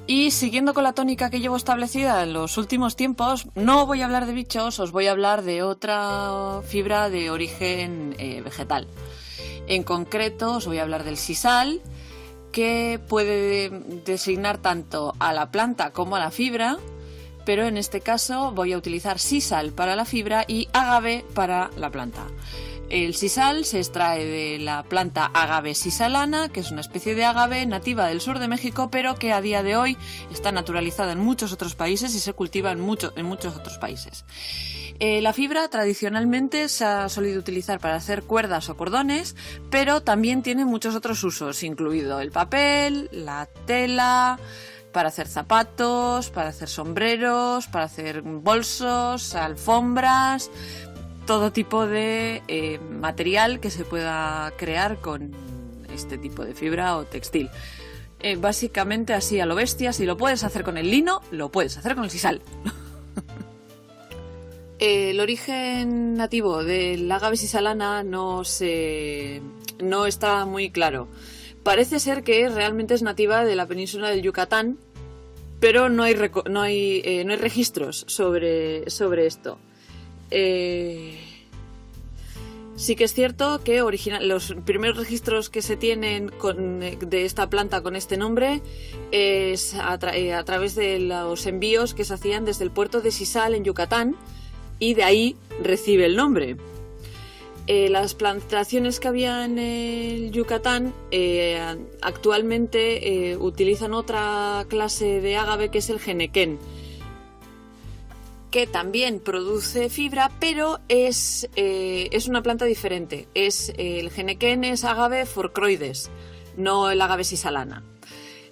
y siguiendo con la tónica que llevo establecida en los últimos tiempos, no voy a hablar de bichos, os voy a hablar de otra fibra de origen vegetal. En concreto, os voy a hablar del sisal, que puede designar tanto a la planta como a la fibra, pero en este caso voy a utilizar sisal para la fibra y agave para la planta. El sisal se extrae de la planta Agave sisalana, que es una especie de agave nativa del sur de México, pero que a día de hoy está naturalizada en muchos otros países y se cultiva en muchos otros países. La fibra tradicionalmente se ha solido utilizar para hacer cuerdas o cordones, pero también tiene muchos otros usos, incluido el papel, la tela, para hacer zapatos, para hacer sombreros, para hacer bolsos, alfombras, todo tipo de material que se pueda crear con este tipo de fibra o textil. Básicamente así a lo bestia. Si lo puedes hacer con el lino, lo puedes hacer con el sisal. El origen nativo del agave sisalana no está muy claro. Parece ser que realmente es nativa de la península del Yucatán, pero no hay registros sobre esto. Sí que es cierto que los primeros registros que se tienen de esta planta con este nombre es a través de los envíos que se hacían desde el puerto de Sisal en Yucatán, y de ahí recibe el nombre. Las plantaciones que había en el Yucatán actualmente utilizan otra clase de agave, que es el genequén, que también produce fibra, pero es una planta diferente. El genequén es agave forcroides, no el agave sisalana.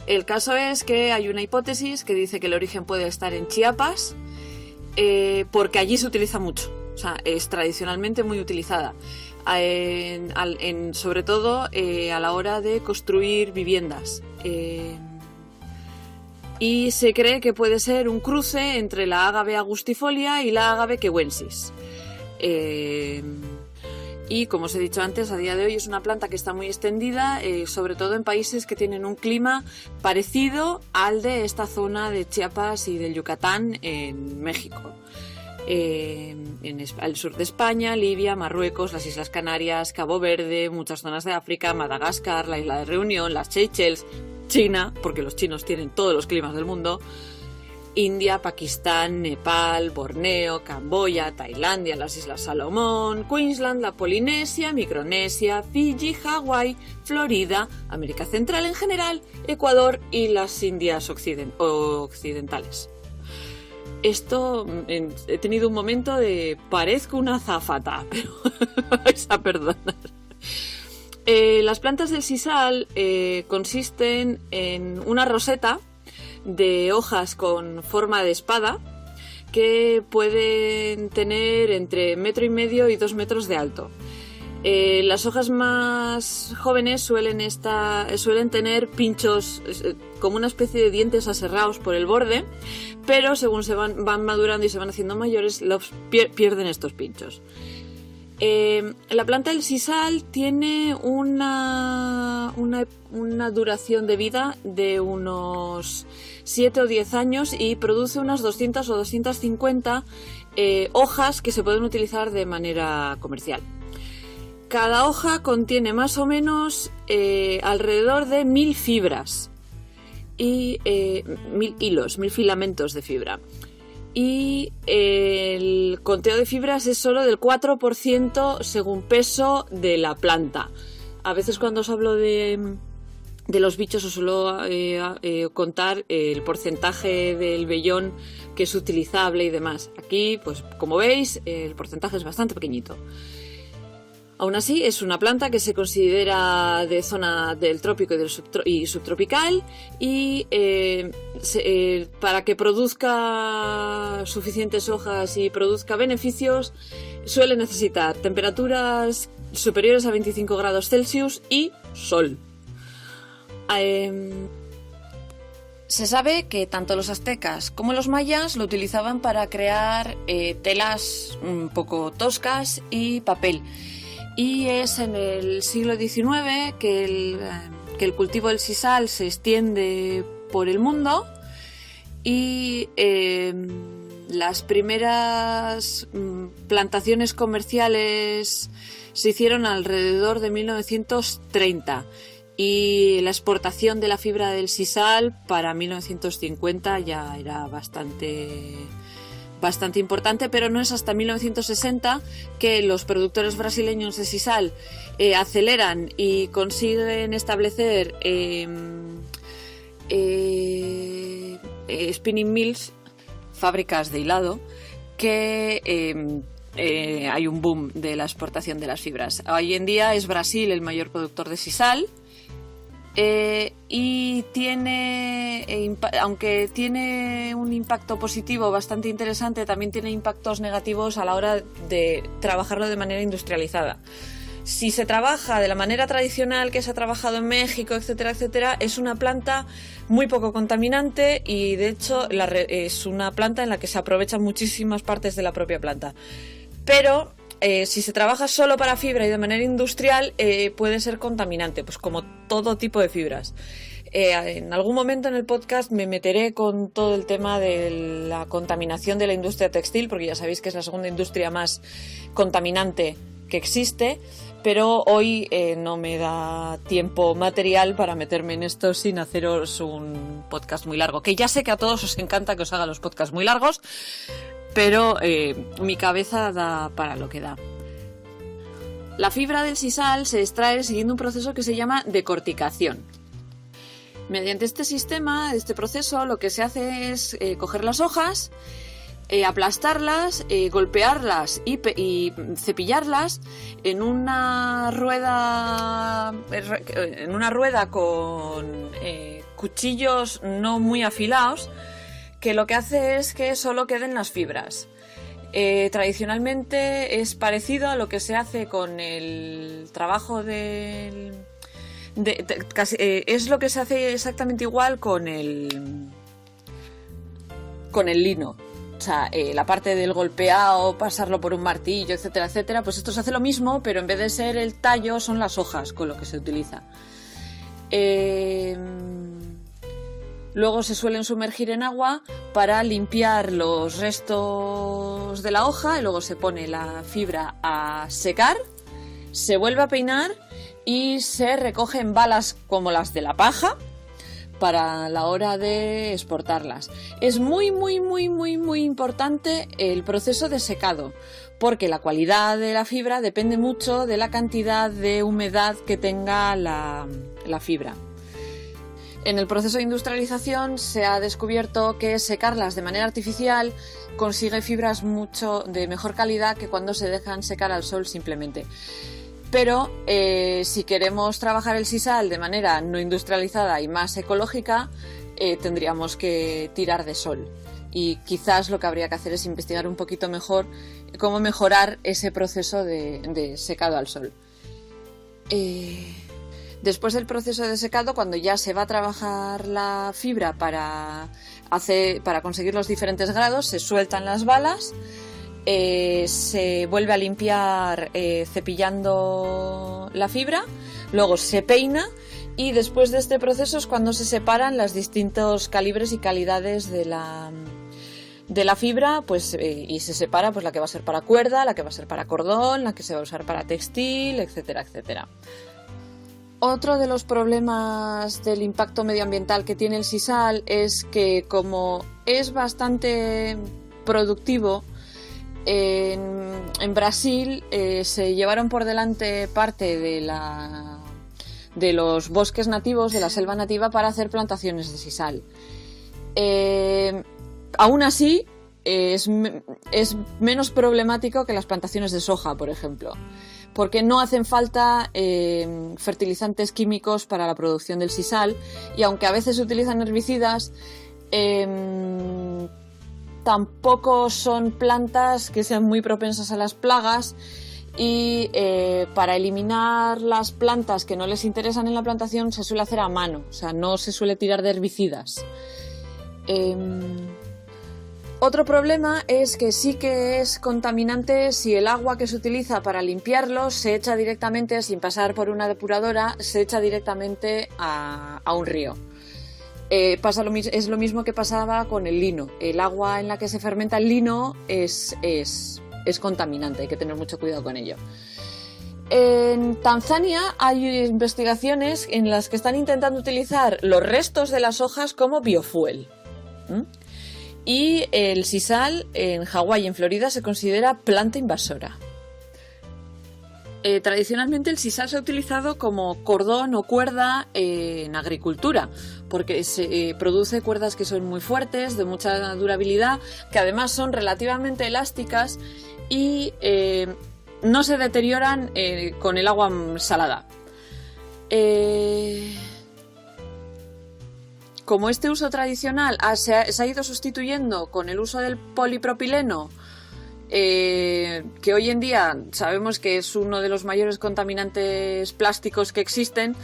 El caso es que hay una hipótesis que dice que el origen puede estar en Chiapas, porque allí se utiliza mucho, o sea, es tradicionalmente muy utilizada, sobre todo a la hora de construir viviendas. Y se cree que puede ser un cruce entre la agave angustifolia y la agave quehuensis. Y como os he dicho antes, a día de hoy es una planta que está muy extendida, sobre todo en países que tienen un clima parecido al de esta zona de Chiapas y del Yucatán en México. Al sur de España, Libia, Marruecos, las Islas Canarias, Cabo Verde, muchas zonas de África, Madagascar, la isla de Reunión, las Seychelles, China, porque los chinos tienen todos los climas del mundo, India, Pakistán, Nepal, Borneo, Camboya, Tailandia, las Islas Salomón, Queensland, la Polinesia, Micronesia, Fiji, Hawái, Florida, América Central en general, Ecuador y las Indias occidentales. Esto, he tenido un momento de parezco una azafata, pero me vais a perdonar. Las plantas del sisal consisten en una roseta de hojas con forma de espada que pueden tener entre 1,5 metros y 2 metros de alto. Las hojas más jóvenes suelen tener pinchos, como una especie de dientes aserrados por el borde, pero según van madurando y se van haciendo mayores, pierden estos pinchos. La planta del sisal tiene una duración de vida de unos 7 o 10 años y produce unas 200 o 250 hojas que se pueden utilizar de manera comercial. Cada hoja contiene más o menos alrededor de 1.000 fibras y 1.000 hilos, 1.000 filamentos de fibra. Y el conteo de fibras es solo del 4% según peso de la planta. A veces cuando os hablo de los bichos os suelo contar el porcentaje del vellón que es utilizable y demás. Aquí, pues como veis, el porcentaje es bastante pequeñito. Aún así, es una planta que se considera de zona del trópico y subtropical y para que produzca suficientes hojas y produzca beneficios suele necesitar temperaturas superiores a 25 grados Celsius y sol. Se sabe que tanto los aztecas como los mayas lo utilizaban para crear telas un poco toscas y papel. Y es en el siglo XIX que el cultivo del sisal se extiende por el mundo y las primeras plantaciones comerciales se hicieron alrededor de 1930 y la exportación de la fibra del sisal para 1950 ya era bastante importante, pero no es hasta 1960 que los productores brasileños de sisal aceleran y consiguen establecer spinning mills, fábricas de hilado, que hay un boom de la exportación de las fibras. Hoy en día es Brasil el mayor productor de sisal. Y aunque tiene un impacto positivo bastante interesante, también tiene impactos negativos a la hora de trabajarlo de manera industrializada. Si se trabaja de la manera tradicional que se ha trabajado en México, etcétera, etcétera, es una planta muy poco contaminante y de hecho es una planta en la que se aprovechan muchísimas partes de la propia planta. Pero si se trabaja solo para fibra y de manera industrial, puede ser contaminante, pues como todo tipo de fibras. En algún momento en el podcast me meteré con todo el tema de la contaminación de la industria textil, porque ya sabéis que es la segunda industria más contaminante que existe, pero hoy no me da tiempo material para meterme en esto sin haceros un podcast muy largo, que ya sé que a todos os encanta que os haga los podcasts muy largos, pero mi cabeza da para lo que da. La fibra del sisal se extrae siguiendo un proceso que se llama decorticación. Mediante este proceso, lo que se hace es coger las hojas, aplastarlas, golpearlas y cepillarlas en una rueda con cuchillos no muy afilados, que lo que hace es que solo queden las fibras. Tradicionalmente es parecido a lo que se hace con el trabajo es lo que se hace exactamente igual con el lino. O sea, la parte del golpeado, pasarlo por un martillo, etcétera, etcétera, pues esto se hace lo mismo, pero en vez de ser el tallo son las hojas con lo que se utiliza. Luego se suelen sumergir en agua para limpiar los restos de la hoja y luego se pone la fibra a secar, se vuelve a peinar y se recoge en balas como las de la paja para la hora de exportarlas. Es muy, muy, muy, muy, muy importante el proceso de secado, porque la cualidad de la fibra depende mucho de la cantidad de humedad que tenga la fibra. En el proceso de industrialización se ha descubierto que secarlas de manera artificial consigue fibras mucho de mejor calidad que cuando se dejan secar al sol simplemente. Pero si queremos trabajar el sisal de manera no industrializada y más ecológica, tendríamos que tirar de sol. Y quizás lo que habría que hacer es investigar un poquito mejor cómo mejorar ese proceso de secado al sol. Después del proceso de secado, cuando ya se va a trabajar la fibra para conseguir los diferentes grados, se sueltan las balas, se vuelve a limpiar cepillando la fibra, luego se peina, y después de este proceso es cuando se separan los distintos calibres y calidades de la fibra, pues, y se separa pues la que va a ser para cuerda, la que va a ser para cordón, la que se va a usar para textil, etcétera, etcétera. Otro de los problemas del impacto medioambiental que tiene el sisal es que, como es bastante productivo, en Brasil se llevaron por delante parte de los bosques nativos, de la selva nativa, para hacer plantaciones de sisal. Aún así, es menos problemático que las plantaciones de soja, por ejemplo, porque no hacen falta fertilizantes químicos para la producción del sisal, y aunque a veces se utilizan herbicidas, tampoco son plantas que sean muy propensas a las plagas, y para eliminar las plantas que no les interesan en la plantación se suele hacer a mano, o sea, no se suele tirar de herbicidas. Otro problema es que sí que es contaminante si el agua que se utiliza para limpiarlos se echa directamente, sin pasar por una depuradora, se echa directamente a un río. Es lo mismo que pasaba con el lino. El agua en la que se fermenta el lino es contaminante, hay que tener mucho cuidado con ello. En Tanzania hay investigaciones en las que están intentando utilizar los restos de las hojas como biofuel. Y el sisal en Hawái y en Florida se considera planta invasora. Tradicionalmente el sisal se ha utilizado como cordón o cuerda en agricultura, porque se produce cuerdas que son muy fuertes, de mucha durabilidad, que además son relativamente elásticas y no se deterioran con el agua salada. Como este uso tradicional se ha ido sustituyendo con el uso del polipropileno, que hoy en día sabemos que es uno de los mayores contaminantes plásticos que existen,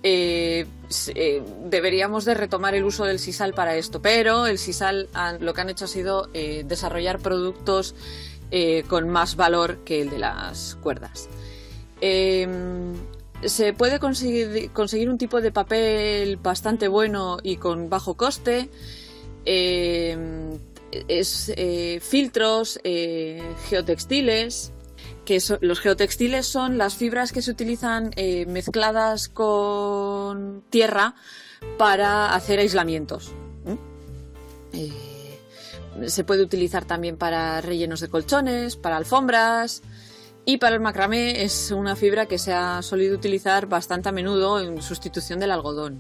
deberíamos de retomar el uso del sisal para esto. Pero el sisal lo que han hecho ha sido desarrollar productos con más valor que el de las cuerdas. Se puede conseguir un tipo de papel bastante bueno y con bajo coste. Filtros, geotextiles, los geotextiles son las fibras que se utilizan mezcladas con tierra para hacer aislamientos. Se puede utilizar también para rellenos de colchones, para alfombras. Y para el macramé es una fibra que se ha solido utilizar bastante a menudo en sustitución del algodón.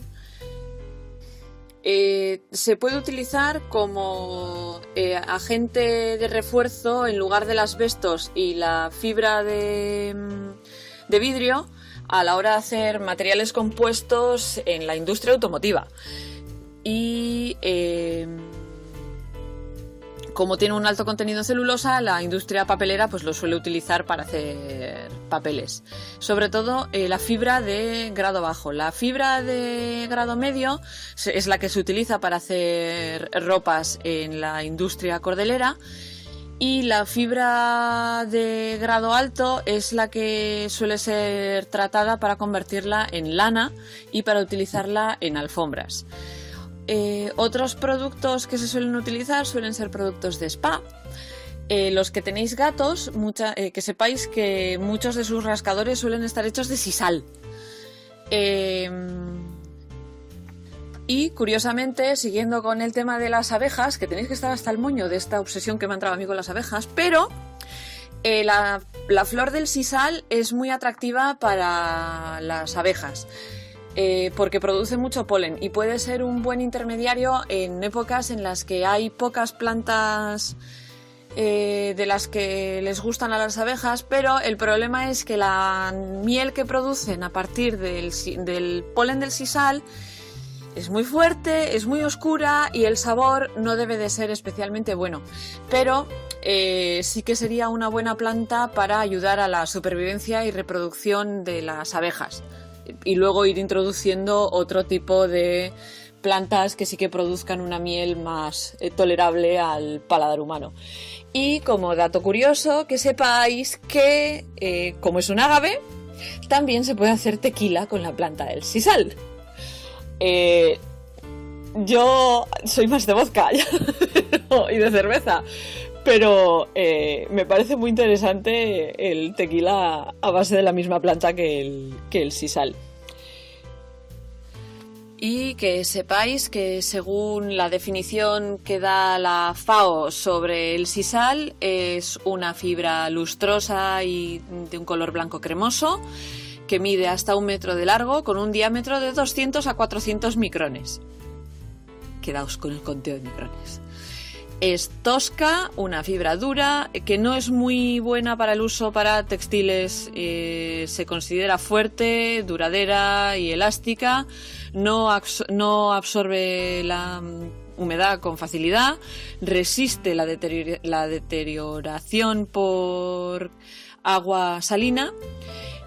Se puede utilizar como agente de refuerzo en lugar del asbestos y la fibra de vidrio a la hora de hacer materiales compuestos en la industria automotiva. Y como tiene un alto contenido en celulosa, la industria papelera pues lo suele utilizar para hacer papeles. Sobre todo la fibra de grado bajo. La fibra de grado medio es la que se utiliza para hacer ropas en la industria cordelera, y la fibra de grado alto es la que suele ser tratada para convertirla en lana y para utilizarla en alfombras. Otros productos que se suelen utilizar suelen ser productos de spa. Los que tenéis gatos, que sepáis que muchos de sus rascadores suelen estar hechos de sisal. Y curiosamente, siguiendo con el tema de las abejas, que tenéis que estar hasta el moño de esta obsesión que me ha entrado a mí con las abejas, pero la flor del sisal es muy atractiva para las abejas. Porque produce mucho polen y puede ser un buen intermediario en épocas en las que hay pocas plantas de las que les gustan a las abejas, pero el problema es que la miel que producen a partir del polen del sisal Es muy fuerte, es muy oscura y el sabor no debe de ser especialmente bueno, pero sí que sería una buena planta para ayudar a la supervivencia y reproducción de las abejas, y luego ir introduciendo otro tipo de plantas que sí que produzcan una miel más tolerable al paladar humano. Y como dato curioso, que sepáis que como es un agave, también se puede hacer tequila con la planta del sisal. Yo soy más de vodka y de cerveza, pero me parece muy interesante el tequila a base de la misma planta que el sisal. Y que sepáis que según la definición que da la FAO sobre el sisal, es una fibra lustrosa y de un color blanco cremoso, que mide hasta 1 metro de largo, con un diámetro de 200 a 400 micrones. Quedaos con el conteo de micrones. Es tosca, una fibra dura, que no es muy buena para el uso para textiles. Se considera fuerte, duradera y elástica. No absorbe la humedad con facilidad. Resiste la deterioración por agua salina.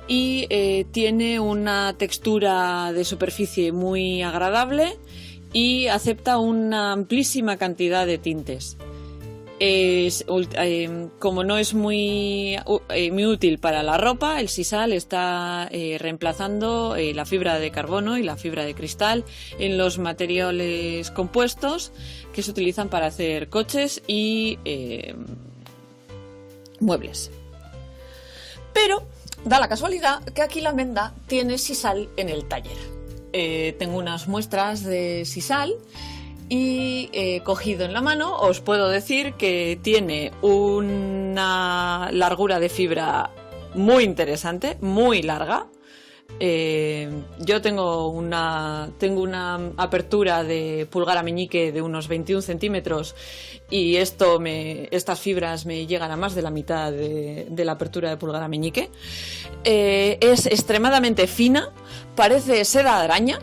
Y tiene una textura de superficie muy agradable y acepta una amplísima cantidad de tintes. Como no es muy útil para la ropa, el sisal está reemplazando la fibra de carbono y la fibra de cristal en los materiales compuestos que se utilizan para hacer coches y muebles. Pero da la casualidad que aquí la Menda tiene sisal en el taller. Tengo unas muestras de sisal y cogido en la mano os puedo decir que tiene una largura de fibra muy interesante, muy larga. Yo tengo una apertura de pulgar a meñique de unos 21 centímetros y estas fibras me llegan a más de la mitad de la apertura de pulgar a meñique. Es extremadamente fina, parece seda de araña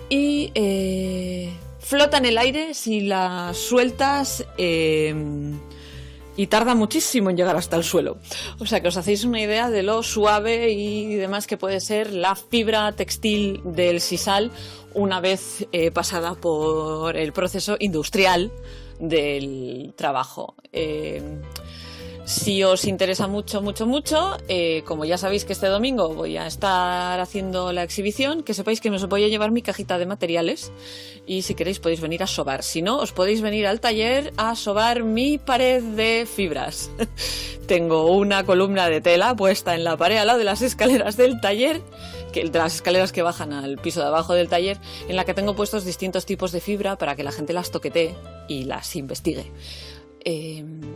y flota en el aire si la sueltas y tarda muchísimo en llegar hasta el suelo. O sea que os hacéis una idea de lo suave y demás que puede ser la fibra textil del sisal una vez pasada por el proceso industrial del trabajo. Si os interesa mucho, como ya sabéis que este domingo voy a estar haciendo la exhibición, que sepáis que me os voy a llevar mi cajita de materiales y si queréis podéis venir a sobar. Si no, os podéis venir al taller a sobar mi pared de fibras. Tengo una columna de tela puesta en la pared al lado de las escaleras del taller, de las escaleras que bajan al piso de abajo del taller, en la que tengo puestos distintos tipos de fibra para que la gente las toquetee y las investigue.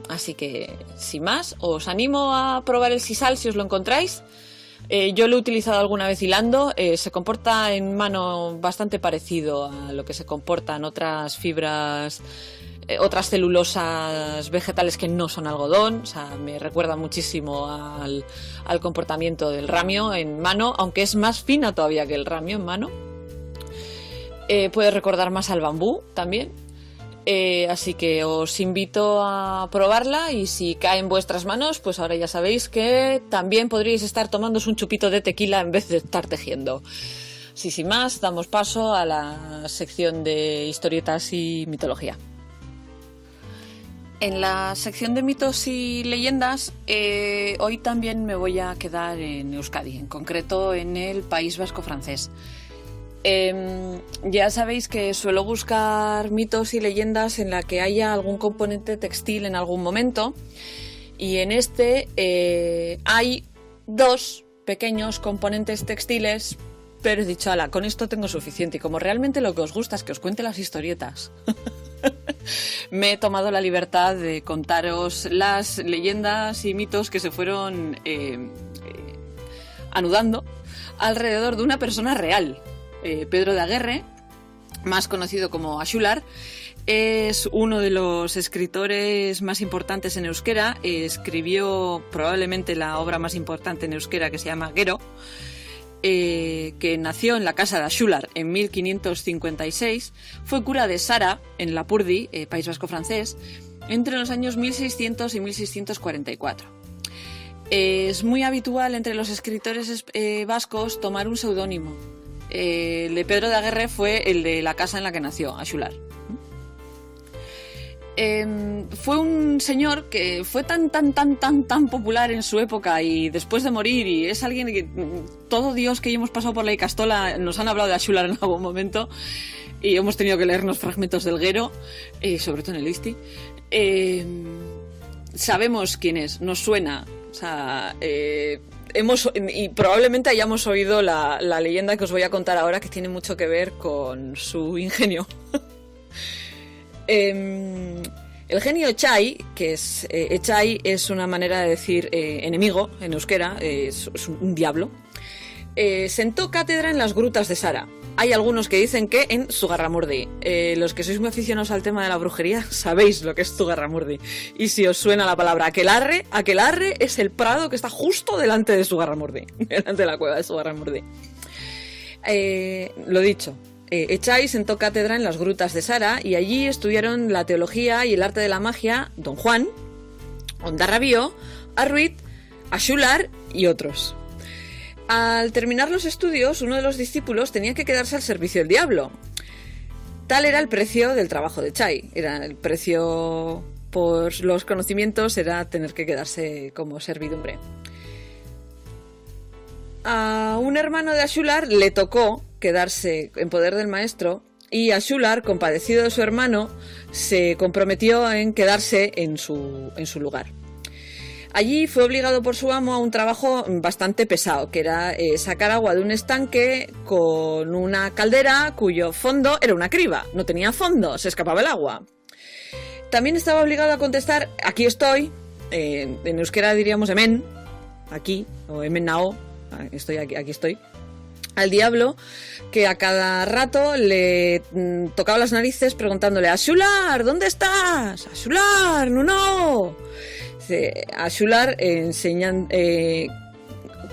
Así que, sin más, os animo a probar el sisal si os lo encontráis. Yo lo he utilizado alguna vez hilando. Se comporta en mano bastante parecido a lo que se comportan otras fibras, otras celulosas vegetales que no son algodón. O sea, me recuerda muchísimo al comportamiento del ramio en mano, aunque es más fina todavía que el ramio en mano. Puede recordar más al bambú también. Así que os invito a probarla y si cae en vuestras manos, pues ahora ya sabéis que también podríais estar tomándoos un chupito de tequila en vez de estar tejiendo. Sí, sin más, damos paso a la sección de historietas y mitología. En la sección de mitos y leyendas, hoy también me voy a quedar en Euskadi, en concreto en el País Vasco francés. Ya sabéis que suelo buscar mitos y leyendas en la que haya algún componente textil en algún momento y en este hay 2 pequeños componentes textiles, pero he dicho, ala, con esto tengo suficiente y como realmente lo que os gusta es que os cuente las historietas me he tomado la libertad de contaros las leyendas y mitos que se fueron anudando alrededor de una persona real. Pedro de Aguerre, más conocido como Axular, es uno de los escritores más importantes en euskera. Escribió probablemente la obra más importante en euskera, que se llama Gero, que nació en la casa de Ashular en 1556, fue cura de Sara, en Lapurdi, País Vasco francés, entre los años 1600 y 1644. Es muy habitual entre los escritores vascos tomar un seudónimo. El de Pedro de Aguerre fue el de la casa en la que nació, Ashular. Fue un señor que fue tan popular en su época y después de morir, y es alguien que todo Dios que hemos pasado por la Icastola nos han hablado de Ashular en algún momento y hemos tenido que leernos fragmentos del Guero, sobre todo en el Isti. Sabemos quién es, nos suena, o sea, y probablemente hayamos oído la leyenda que os voy a contar ahora, que tiene mucho que ver con su ingenio. El genio Echai, que es Echai es una manera de decir enemigo en euskera, es un diablo, sentó cátedra en las grutas de Sara. Hay algunos que dicen que en Zugarramurdi. Los que sois muy aficionados al tema de la brujería sabéis lo que es Zugarramurdi. Y si os suena la palabra aquelarre es el prado que está justo delante de Zugarramurdi, delante de la cueva de Zugarramurdi. Lo dicho, Echai sentó cátedra en las grutas de Sara y allí estudiaron la teología y el arte de la magia Don Juan, Ondarrabío, Arruit, Ashular y otros. Al terminar los estudios, uno de los discípulos tenía que quedarse al servicio del diablo. Tal era el precio del trabajo de Echai. Era el precio por los conocimientos, era tener que quedarse como servidumbre. A un hermano de Ashular le tocó quedarse en poder del maestro y Ashular, compadecido de su hermano, se comprometió en quedarse en su lugar. Allí fue obligado por su amo a un trabajo bastante pesado, que era sacar agua de un estanque con una caldera cuyo fondo era una criba. No tenía fondo, se escapaba el agua. También estaba obligado a contestar, aquí estoy, en euskera diríamos emen, aquí, o emen nao, estoy aquí estoy, al diablo, que a cada rato le tocaba las narices preguntándole, Ashular, ¿dónde estás? Ashular, no. Ashular enseñan,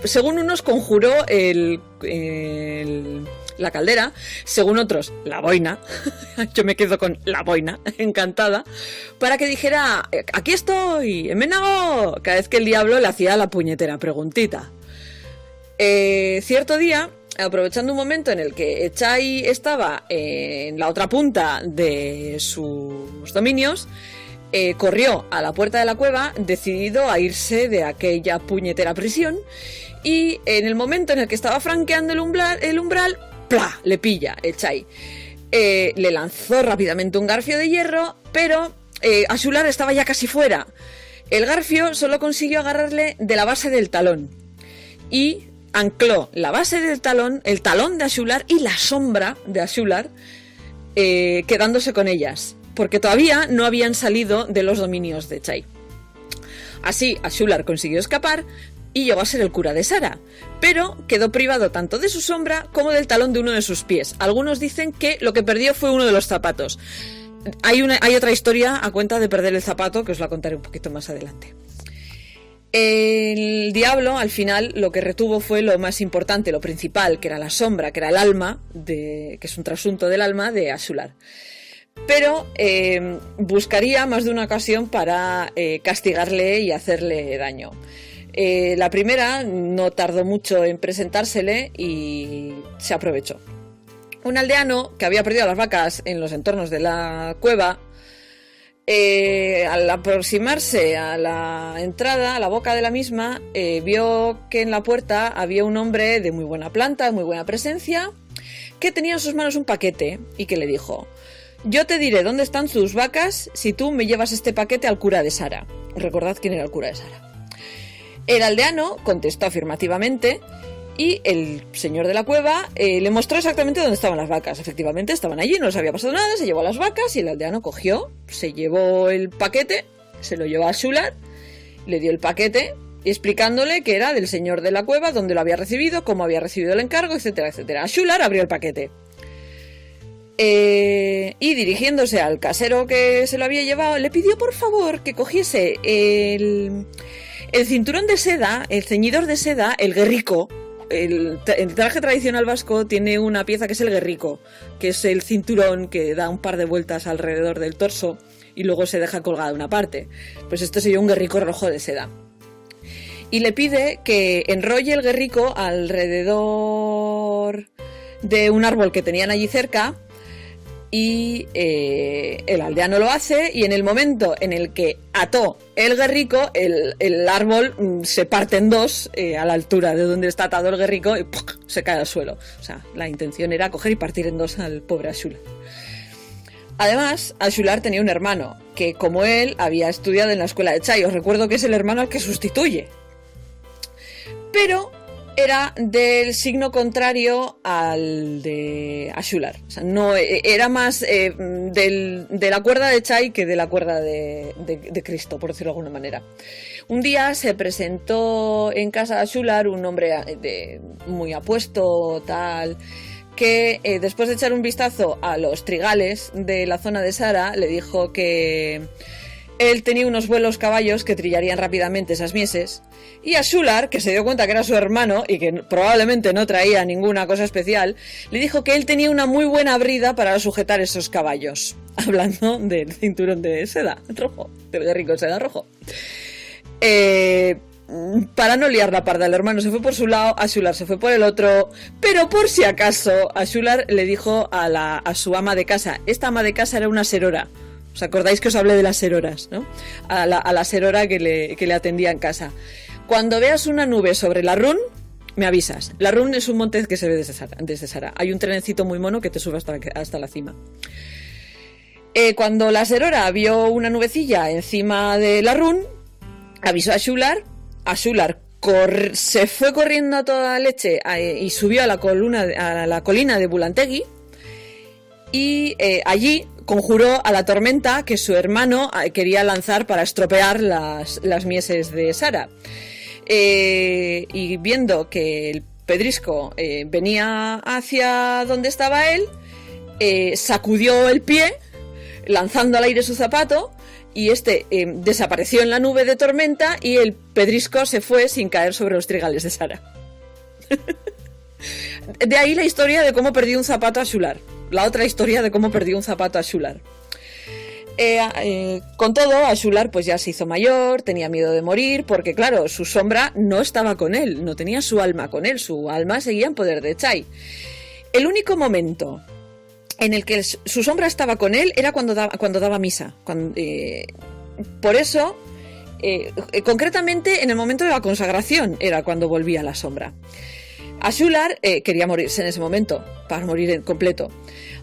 según unos conjuró la caldera, según otros la boina, yo me quedo con la boina, encantada, para que dijera, aquí estoy, emenao, cada vez que el diablo le hacía la puñetera preguntita. Cierto día, aprovechando un momento en el que Echai estaba en la otra punta de sus dominios, corrió a la puerta de la cueva decidido a irse de aquella puñetera prisión, y en el momento en el que estaba franqueando el umbral, ¡plá!, le pilla Echai. Le lanzó rápidamente un garfio de hierro, pero Ashular estaba ya casi fuera. El garfio solo consiguió agarrarle de la base del talón y ancló la base del talón, el talón de Ashular y la sombra de Ashular, quedándose con ellas, porque todavía no habían salido de los dominios de Echai. Así, Ashular consiguió escapar y llegó a ser el cura de Sara, pero quedó privado tanto de su sombra como del talón de uno de sus pies. Algunos dicen que lo que perdió fue uno de los zapatos. Hay otra historia a cuenta de perder el zapato, que os la contaré un poquito más adelante. El diablo, al final, lo que retuvo fue lo más importante, lo principal, que era la sombra, que era el alma, que es un trasunto del alma de Ashular. Pero buscaría más de una ocasión para castigarle y hacerle daño. La primera no tardó mucho en presentársele y se aprovechó. Un aldeano que había perdido las vacas en los entornos de la cueva, al aproximarse a la entrada, a la boca de la misma, vio que en la puerta había un hombre de muy buena planta, de muy buena presencia, que tenía en sus manos un paquete y que le dijo: yo te diré dónde están tus vacas si tú me llevas este paquete al cura de Sara. Recordad quién era el cura de Sara. El aldeano contestó afirmativamente y el señor de la cueva le mostró exactamente dónde estaban las vacas. Efectivamente, estaban allí, no les había pasado nada, se llevó a las vacas y el aldeano cogió, se llevó el paquete, se lo llevó a Ashular, le dio el paquete explicándole que era del señor de la cueva, dónde lo había recibido, cómo había recibido el encargo, etcétera, etcétera. Ashular abrió el paquete. Y dirigiéndose al casero que se lo había llevado, le pidió por favor que cogiese el cinturón de seda, el ceñidor de seda, el guerrico, el traje tradicional vasco tiene una pieza que es el guerrico, que es el cinturón que da un par de vueltas alrededor del torso y luego se deja colgada una parte. Pues esto sería un guerrico rojo de seda. Y le pide que enrolle el guerrico alrededor de un árbol que tenían allí cerca, y el aldeano lo hace, y en el momento en el que ató el guerrico, el árbol se parte en dos a la altura de donde está atado el guerrico y ¡puc!, se cae al suelo. O sea, la intención era coger y partir en dos al pobre Axular. Además, Axular tenía un hermano que, como él, había estudiado en la escuela de Chai. Os recuerdo que es el hermano al que sustituye, pero era del signo contrario al de Axular. O sea, no, era más de la cuerda de Chai que de la cuerda de Cristo, por decirlo de alguna manera. Un día se presentó en casa de Axular un hombre muy apuesto, tal, que después de echar un vistazo a los trigales de la zona de Sara, le dijo que él tenía unos buenos caballos que trillarían rápidamente esas mieses, y Axular, que se dio cuenta que era su hermano y que probablemente no traía ninguna cosa especial, le dijo que él tenía una muy buena brida para sujetar esos caballos, hablando del cinturón de seda rojo, del guerrico de seda rojo. Para no liar la parda, el hermano se fue por su lado, Axular se fue por el otro, pero por si acaso Axular le dijo a su ama de casa. Esta ama de casa era una serora. ¿Os acordáis que os hablé de las seroras, ¿no? A la serora que le atendía en casa. Cuando veas una nube sobre la Run, me avisas. La Run es un monte que se ve desde Sara. Hay un trenecito muy mono que te sube hasta la cima. Cuando la serora vio una nubecilla encima de la Run, avisó a Axular. Axular se fue corriendo a toda leche y subió a la colina de Bulantegui, y allí conjuró a la tormenta que su hermano quería lanzar para estropear las mieses de Sara. Y viendo que el pedrisco venía hacia donde estaba él, sacudió el pie, lanzando al aire su zapato, y desapareció en la nube de tormenta, y el pedrisco se fue sin caer sobre los trigales de Sara. De ahí la historia de cómo perdió un zapato a Axular. La otra historia de cómo perdió un zapato a Axular. Con todo, Axular pues ya se hizo mayor, tenía miedo de morir, porque claro, su sombra no estaba con él, no tenía su alma con él, su alma seguía en poder de Chai. El único momento en el que su sombra estaba con él era cuando daba misa. Por eso, concretamente en el momento de la consagración era cuando volvía la sombra. Axular quería morirse en ese momento, para morir en completo.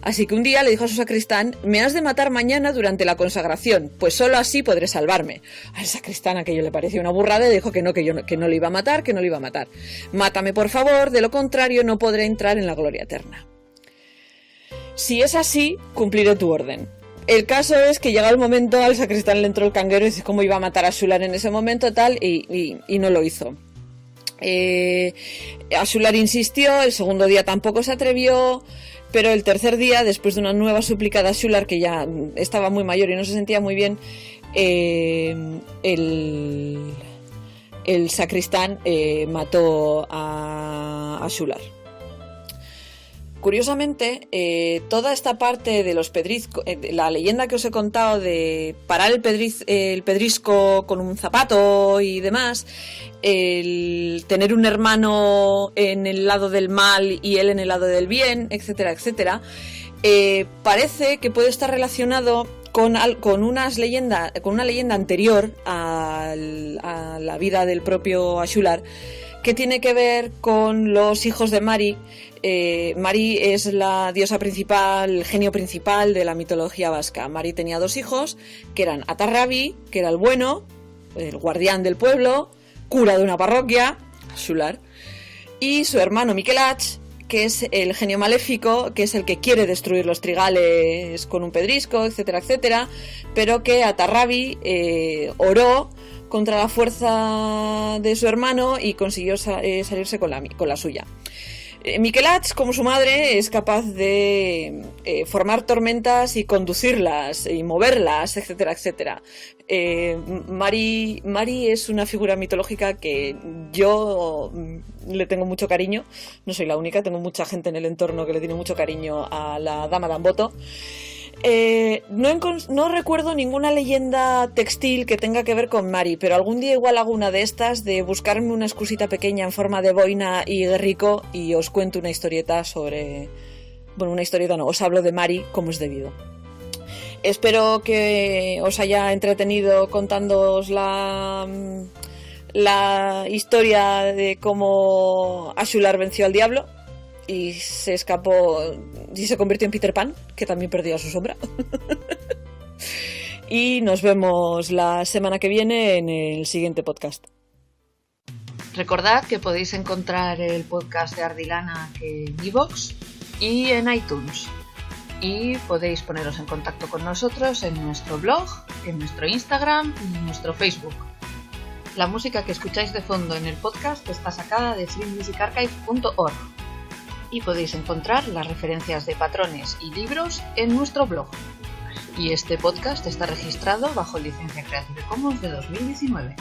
Así que un día le dijo a su sacristán: me has de matar mañana durante la consagración, pues solo así podré salvarme. Al sacristán aquello le pareció una burrada y dijo que no le iba a matar, que no le iba a matar. Mátame por favor, de lo contrario no podré entrar en la gloria eterna. Si es así, cumpliré tu orden. El caso es que llega el momento, al sacristán le entró el canguero y dice cómo iba a matar a Axular en ese momento tal, y no lo hizo. Axular insistió, el segundo día tampoco se atrevió, pero el tercer día, después de una nueva súplica de Axular, que ya estaba muy mayor y no se sentía muy bien, el sacristán mató a Axular. Curiosamente, toda esta parte de los pedriscos, la leyenda que os he contado de parar el pedrisco con un zapato y demás, el tener un hermano en el lado del mal y él en el lado del bien, etcétera, etcétera, parece que puede estar relacionado con una leyenda anterior a la vida del propio Axular, que tiene que ver con los hijos de Mari. Mari es la diosa principal, el genio principal de la mitología vasca. Mari tenía dos hijos, que eran Atarrabi, que era el bueno, el guardián del pueblo, cura de una parroquia, Axular, y su hermano Mikelach, que es el genio maléfico, que es el que quiere destruir los trigales con un pedrisco, etcétera, etcétera, pero que Atarrabi oró contra la fuerza de su hermano y consiguió salirse con la suya. Michelats, como su madre, es capaz de formar tormentas y conducirlas y moverlas, etcétera, etcétera. Mari es una figura mitológica que yo le tengo mucho cariño. No soy la única, tengo mucha gente en el entorno que le tiene mucho cariño a la Dama d'Amboto. No recuerdo ninguna leyenda textil que tenga que ver con Mari, pero algún día igual hago una de estas, de buscarme una excusita pequeña en forma de boina y guerrico y os cuento una historieta sobre... Bueno, una historieta no, os hablo de Mari como es debido. Espero que os haya entretenido contándoos la historia de cómo Ashular venció al diablo y se escapó y se convirtió en Peter Pan, que también perdió a su sombra. Y nos vemos la semana que viene en el siguiente podcast. Recordad que podéis encontrar el podcast de Ardilanak en iVoox y en iTunes. Y podéis poneros en contacto con nosotros en nuestro blog, en nuestro Instagram y en nuestro Facebook. La música que escucháis de fondo en el podcast está sacada de freemusicarchive.org. Y podéis encontrar las referencias de patrones y libros en nuestro blog. Y este podcast está registrado bajo licencia Creative Commons de 2019.